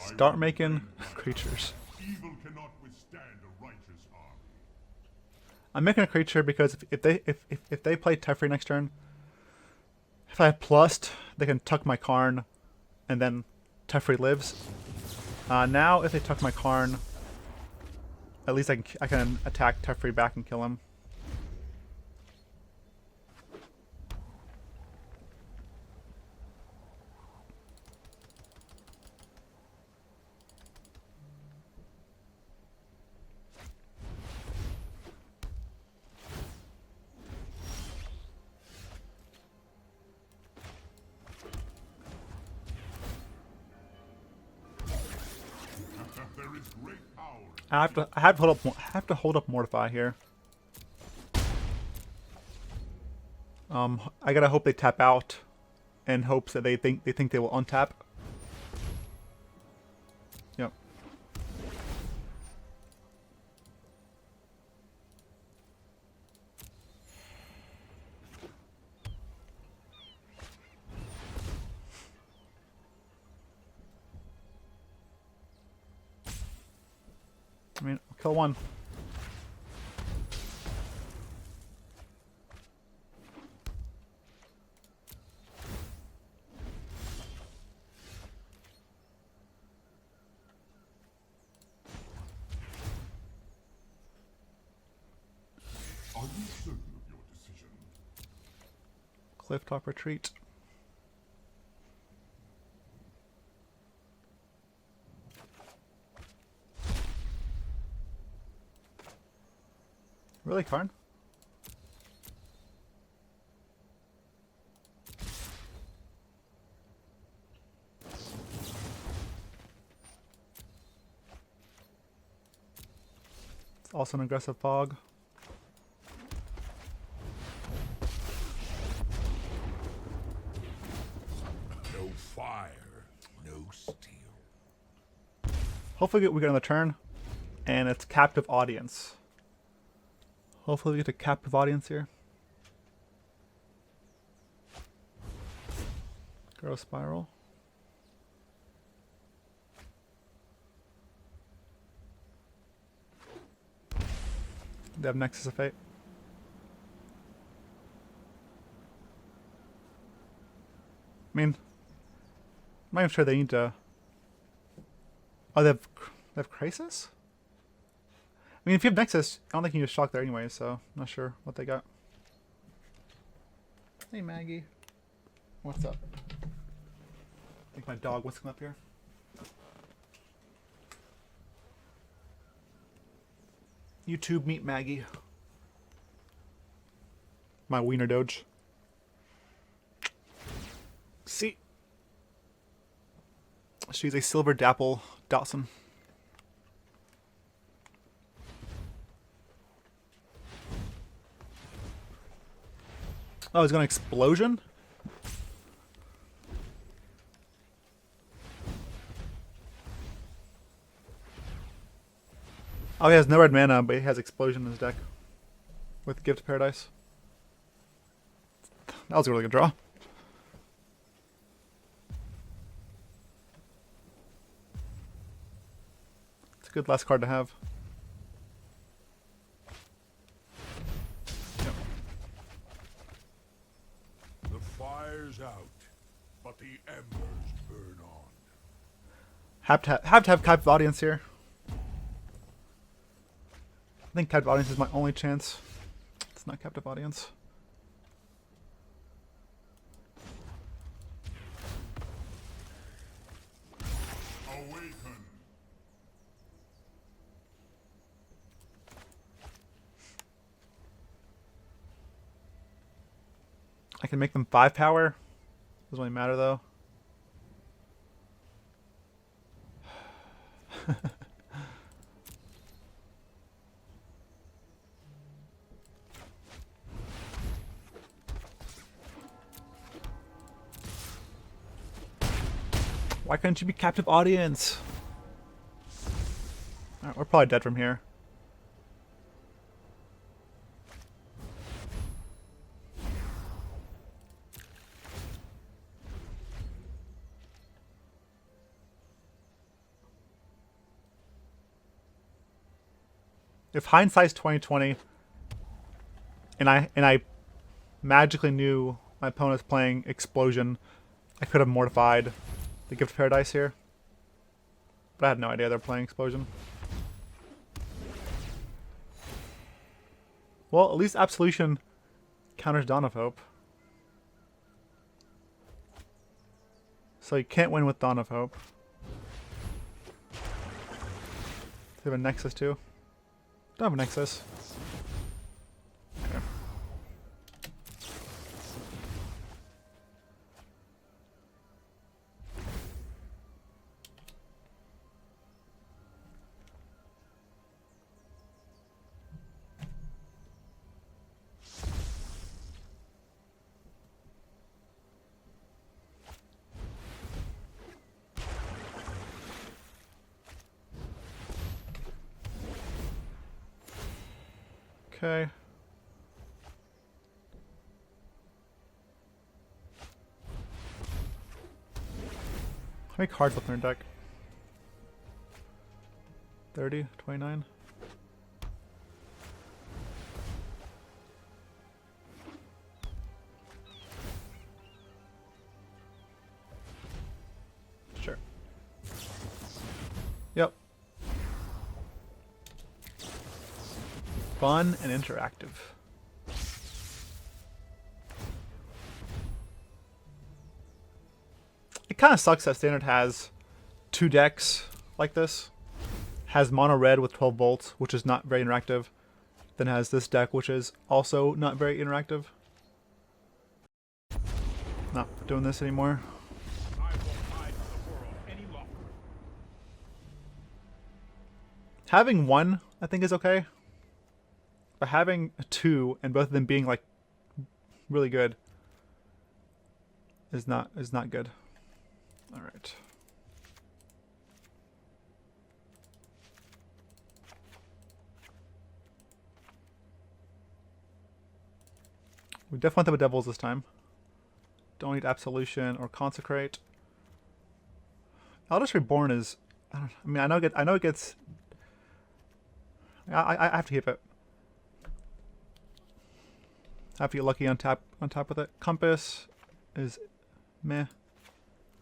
A: Start making creatures.
B: Evil cannot withstand a righteous arm.
A: I'm making a creature because if they play Teferi next turn, if I have plussed, they can tuck my Karn, and then Teferi lives. Now if they tuck my Karn, At least I can attack Teferi back and kill him. I have to hold up Mortify here. I gotta hope they tap out, in hopes that they think they will untap. Yep. I mean, I'll kill one.
B: Are you certain of your decision?
A: Clifftop Retreat. Really, Karn? It's also an aggressive fog.
B: No fire, no steel.
A: Hopefully we get on the turn, and it's captive audience. Hopefully we get a captive audience here. Gross Spiral. They have Nexus of Fate. I mean, I'm not even sure they need to... Oh, they have Crisis? I mean, if you have Nexus, I don't think you need to shock there anyway, so I'm not sure what they got. Hey, Maggie. What's up? I think my dog wants to come up here. YouTube, meet Maggie. My wiener doge. See? She's a silver dapple Dawson. Oh, he's going to explosion? Oh, he has no red mana, but he has explosion in his deck. With Gift of Paradise. That was a really good draw. It's a good last card to have.
B: Out, but the embers burn on.
A: Have to have captive audience here. I think captive audience is my only chance. It's not captive audience.
B: Awaken.
A: I can make them 5 power. Doesn't really matter though. Why couldn't you be captive audience? Alright, we're probably dead from here. If hindsight's 2020, and I magically knew my opponent's playing Explosion, I could have mortified the Gift of Paradise here. But I had no idea they're playing Explosion. Well, at least Absolution counters Dawn of Hope. So you can't win with Dawn of Hope. Do you have a Nexus too? Don't have a Nexus. Okay. Okay. How many cards left in their deck? 30, 29. Sure. Yep. Fun and interactive. It kind of sucks that Standard has 2 decks like this. Has mono red with 12 bolts, which is not very interactive. Then has this deck, which is also not very interactive. Not doing this anymore.
B: I won't hide from the world any longer.
A: Having 1, I think, is okay. But having 2 and both of them being like really good is not good. All right. We definitely want the Bedevils this time. Don't need Absolution or Consecrate. Eldest Reborn is. I know it gets. I have to keep it. I have to get lucky on top with it. Compass is meh.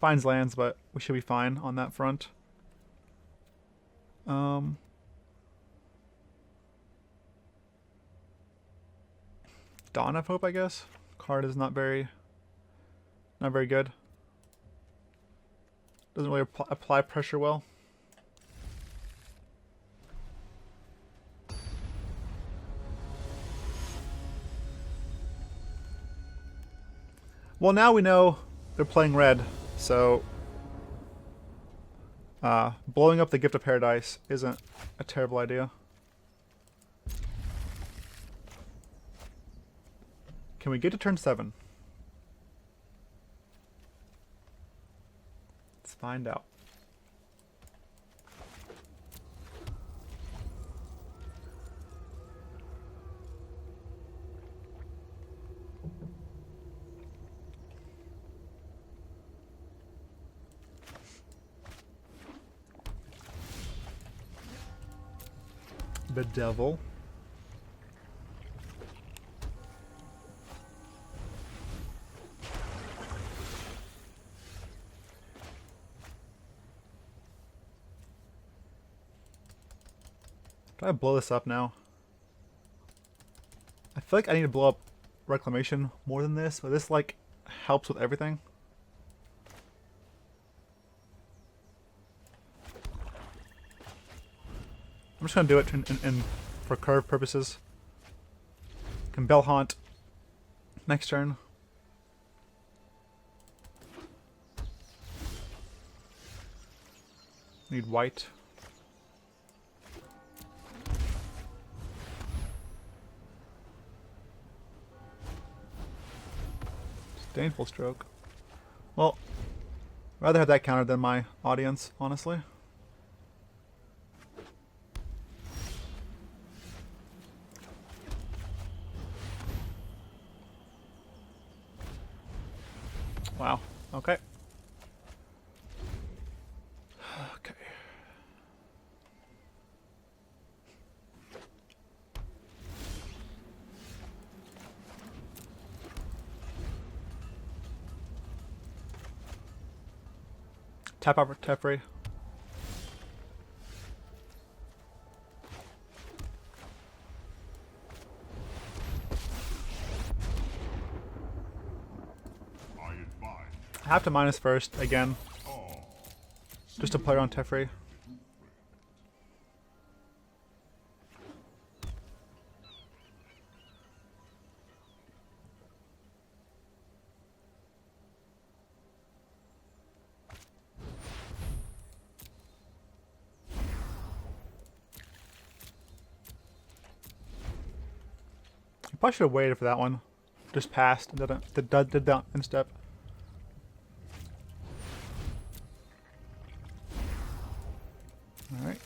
A: Finds lands, but we should be fine on that front. Dawn of Hope, I guess. Card is not very good. Doesn't really apply pressure well. Well, now we know they're playing red, so blowing up the Gift of Paradise isn't a terrible idea. Can we get to turn 7? Let's find out. Bedevil. Do I blow this up now? I feel like I need to blow up Reclamation more than this, but this like helps with everything. I'm just gonna do it in for curve purposes. Can Bell-Haunt next turn. Need white. Disdainful Stroke. Well, rather have that countered than my audience, honestly. Wow. Okay. Okay. Tap over Teferi. I have to minus first again. Just to play around Teferi. Probably should have waited for that one. Just passed. Did that instep. Alright.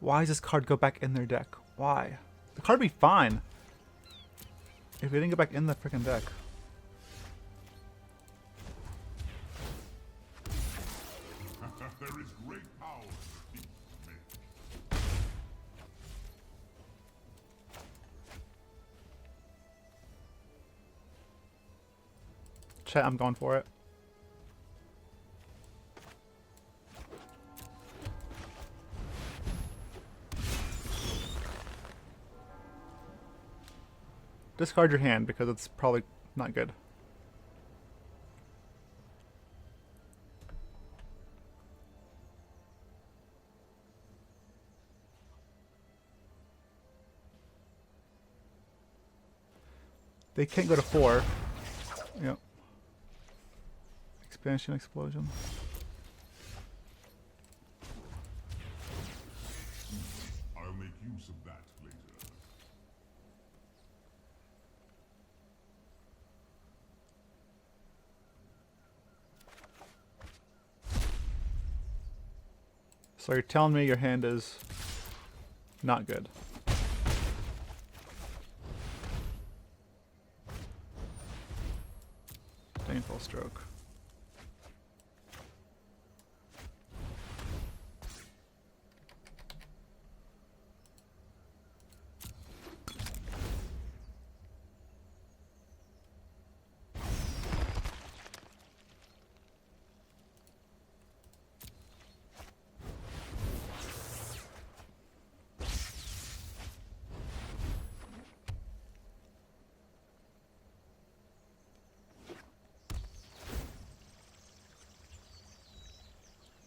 A: Why does this card go back in their deck? Why? The card would be fine if it didn't go back in the freaking deck.
B: There is great power in me.
A: Chat, I'm going for it. Discard your hand because it's probably not good. They can't go to 4. Yep. Expansion, explosion.
B: I'll make use of that later.
A: So you're telling me your hand is not good. Painful stroke.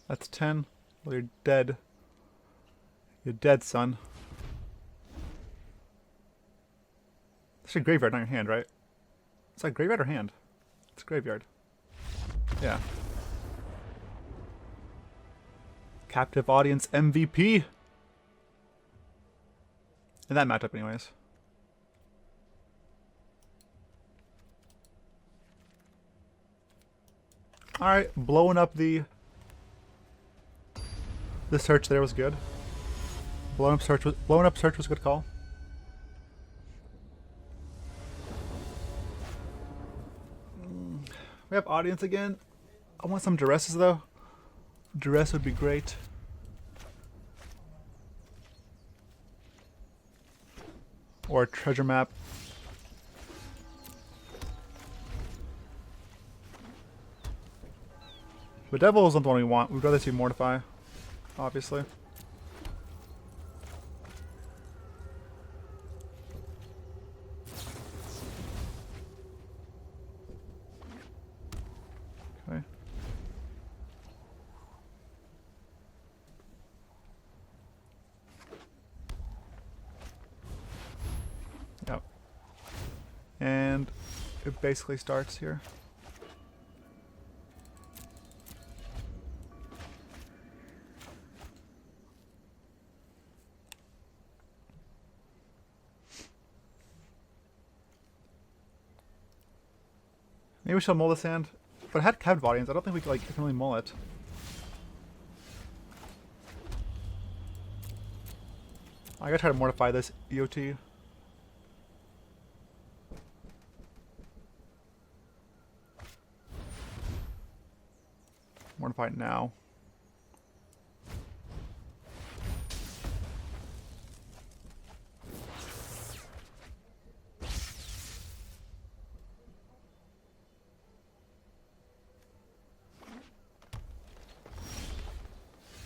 A: That's 10. Well, you're dead. You're dead, son. It's your graveyard, not your hand, right? It's like graveyard or hand? It's graveyard. Yeah. Captive audience MVP. In that matchup, anyways. Alright, blowing up the search there was good. Blowing up search was a good call. We have audience again. I want some Duresses though. Duress would be great. Or a treasure map. Bedevil isn't the one we want. We'd rather see Mortify, obviously. Okay. Yep. And it basically starts here. Maybe we should mull this hand. But it had captive audience. I don't think we can really mull it. I gotta try to mortify this EOT. Mortify it now.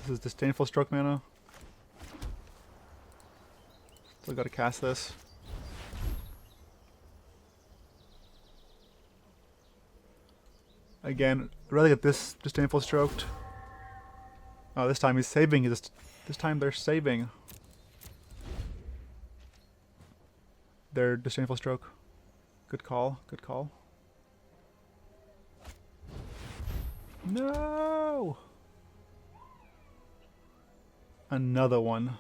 A: This is Disdainful Stroke mana. Still gotta cast this. Again, I'd rather get this Disdainful Stroked. Oh, this time he's saving. This time they're saving their Disdainful Stroke. Good call. Good call. No! Another one.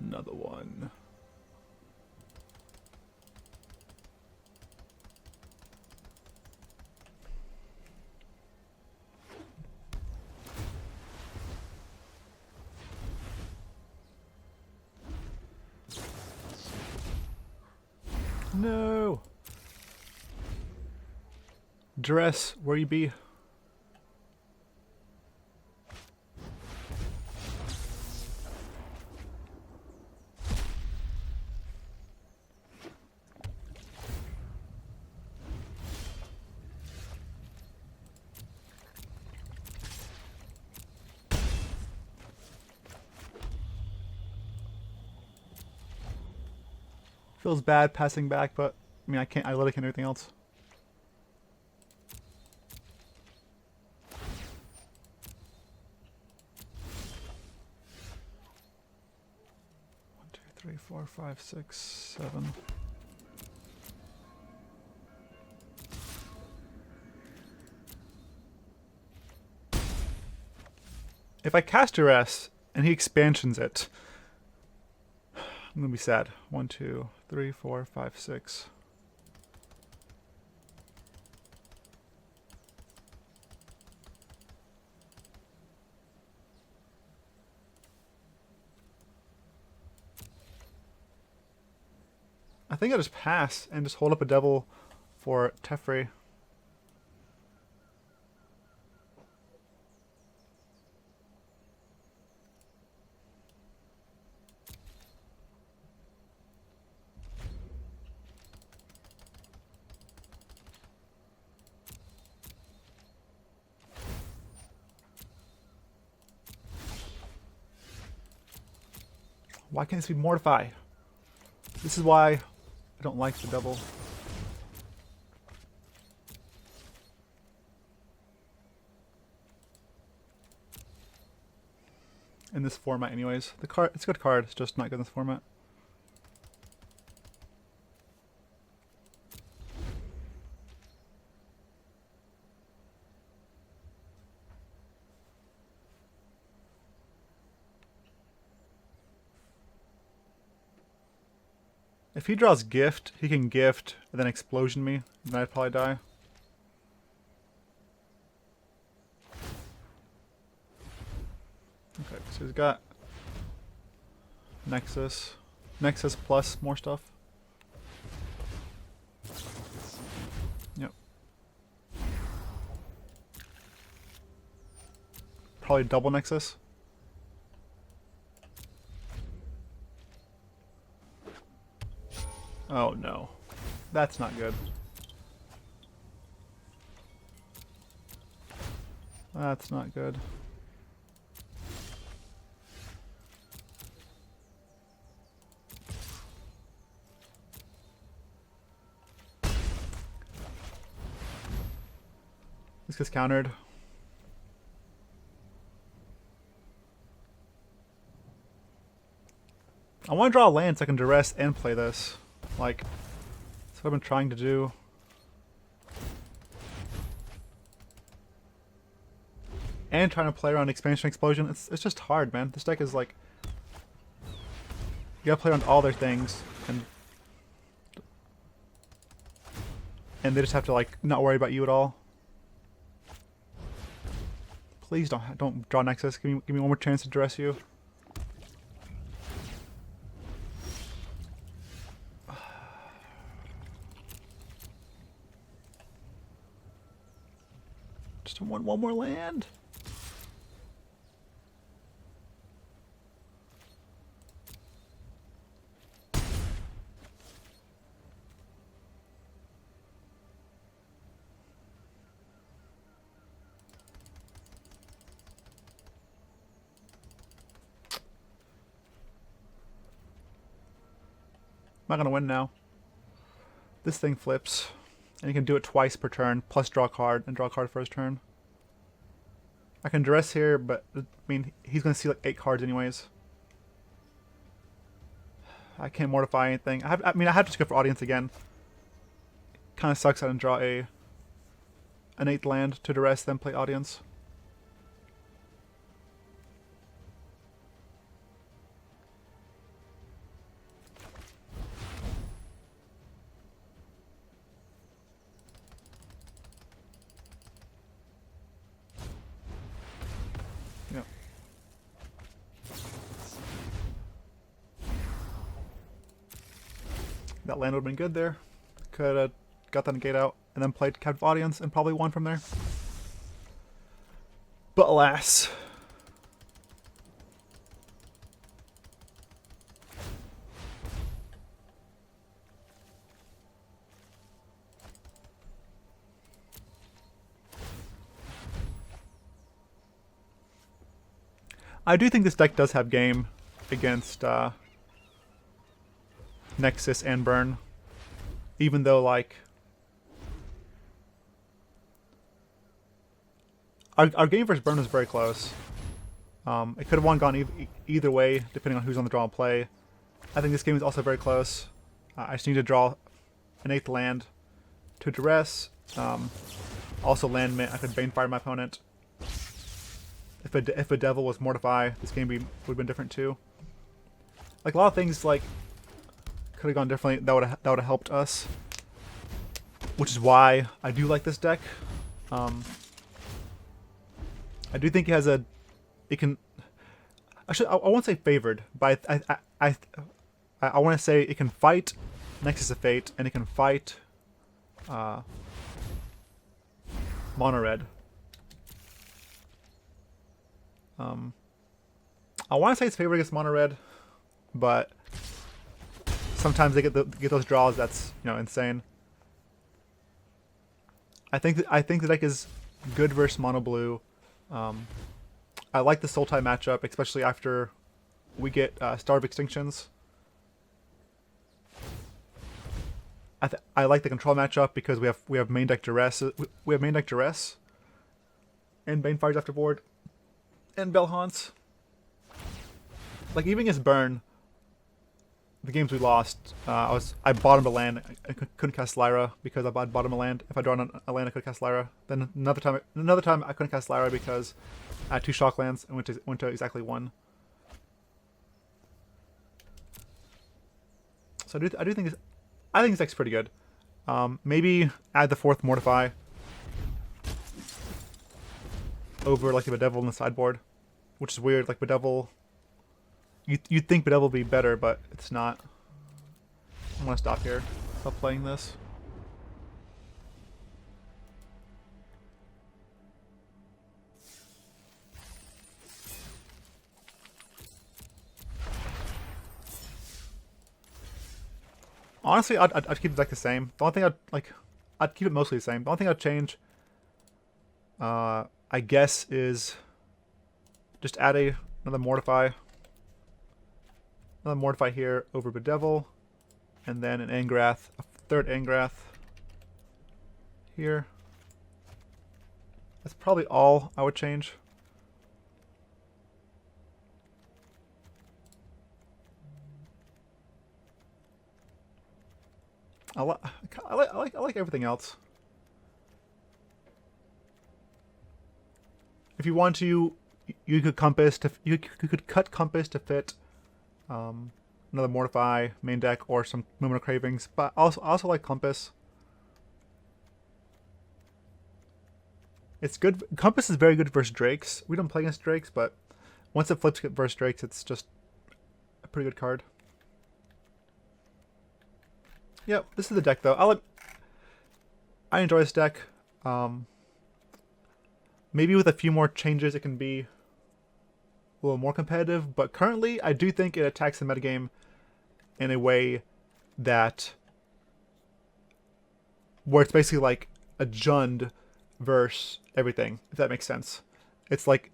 A: Another one. No. Duress, where you be? Feels bad passing back, but I mean I literally can't do anything else. One, two, three, four, five, six, seven. If I cast Duress and he expansions it, I'm gonna be sad. 1, 2, 3, 4, 5, 6. I think I just pass and just hold up a devil for Teferi. Why can't this be Mortify? This is why I don't like the devil. In this format anyways. The card, it's a good card, it's just not good in this format. If he draws gift, he can gift and then explosion me, and then I'd probably die. Okay, so he's got Nexus. Nexus plus more stuff. Yep. Probably double Nexus. Oh no. That's not good. That's not good. This gets countered. I want to draw a land so I can Duress and play this. Like, that's what I've been trying to do. And trying to play around Expansion Explosion. It's just hard, man. This deck is like... You gotta play around all their things. And they just have to, like, not worry about you at all. Please don't draw Nexus. Give me one more chance to Duress you. Just one more land. not gonna win now. This thing flips, and you can do it twice per turn, plus draw a card and draw a card for his turn. I can Duress here, but I mean he's gonna see like 8 cards anyways. I can't Mortify anything. I have to just go for Audience again. Kind of sucks I didn't draw an 8th land to Duress, then play Audience. Yep. That land would have been good there. Could have got that negate out and then played Captive Audience and probably won from there. But alas. I do think this deck does have game against Nexus and Burn. Even though, like, our game versus Burn was very close. It could have gone either way, depending on who's on the draw and play. I think this game is also very close. I just need to draw an 8th land to Duress. Also land mint. I could Banefire my opponent. If a Bedevil was Mortify, this game would have been different too. Like a lot of things, like could have gone differently. That would have helped us, which is why I do like this deck. I do think it has a. It can. Actually, I won't say favored, but I want to say it can fight Nexus of Fate and it can fight Mono Red. I want to say it's favored against Mono Red, but sometimes they get those draws. That's insane. I think the deck is good versus Mono Blue. I like the Soul Tie matchup, especially after we get Star of Extinctions. I like the control matchup because we have main deck Duress. We have main deck Duress and Banefire's afterboard and Bell-Haunts. Like even against Burn, the games we lost, I bottomed a land. I couldn't cast Lyra because I bottomed a land. If I draw a land, I could cast Lyra. Then another time I couldn't cast Lyra because I had 2 shock lands and went to exactly 1. So I do think this deck's pretty good. Maybe add the 4th Mortify over like the Bedevil in the sideboard, which is weird. Like Bedevil, you'd think Bedevil would be better, but it's not. I'm gonna stop here. Stop playing this. Honestly, I'd keep the deck the same. The only thing I'd keep it mostly the same. The only thing I'd change, I guess, is just add another Mortify. Another Mortify here over Bedevil, and then an Angrath, a 3rd Angrath here. That's probably all I would change. I like everything else. If you want to, you could cut Compass to fit another Mortify main deck or some Moment of Cravings, but I also like Compass. It's good. Compass is very good versus Drakes. We don't play against Drakes, but once it flips versus Drakes, it's just a pretty good card. Yep, this is the deck though. I enjoy this deck. Maybe with a few more changes, it can be a little more competitive. But currently, I do think it attacks the metagame in a way that where it's basically like a Jund versus everything, if that makes sense. It's like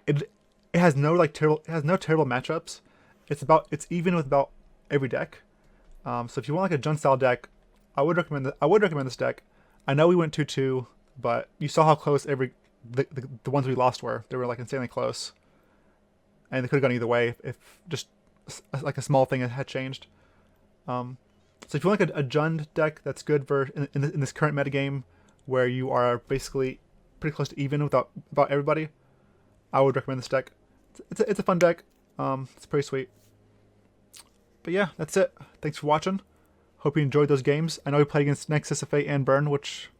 A: it has no terrible matchups. It's even with about every deck. So if you want like a Jund style deck, I would recommend this deck. I know we went 2-2, but you saw how close the ones we lost were. They were like insanely close, and they could have gone either way if just like a small thing had changed. So if you want like a Jund deck that's good for in this current metagame where you are basically pretty close to even with about everybody, I would recommend this deck. It's a fun deck. It's pretty sweet. But yeah, that's it. Thanks for watching. Hope you enjoyed those games. I know we played against Nexus of Fate and Burn, which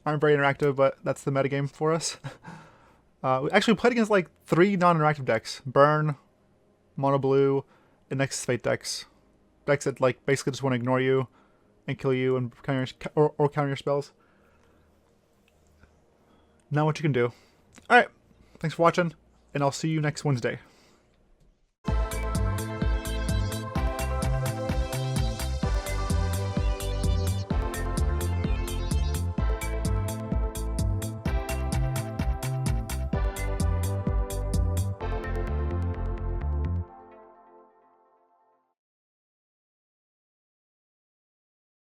A: aren't very interactive, but that's the metagame for us. We actually played against like 3 non-interactive decks: Burn, Mono Blue, and Nexus of Fate decks. Decks that like basically just want to ignore you and kill you and counter or counter your spells. Not what you can do. All right, thanks for watching, and I'll see you next Wednesday.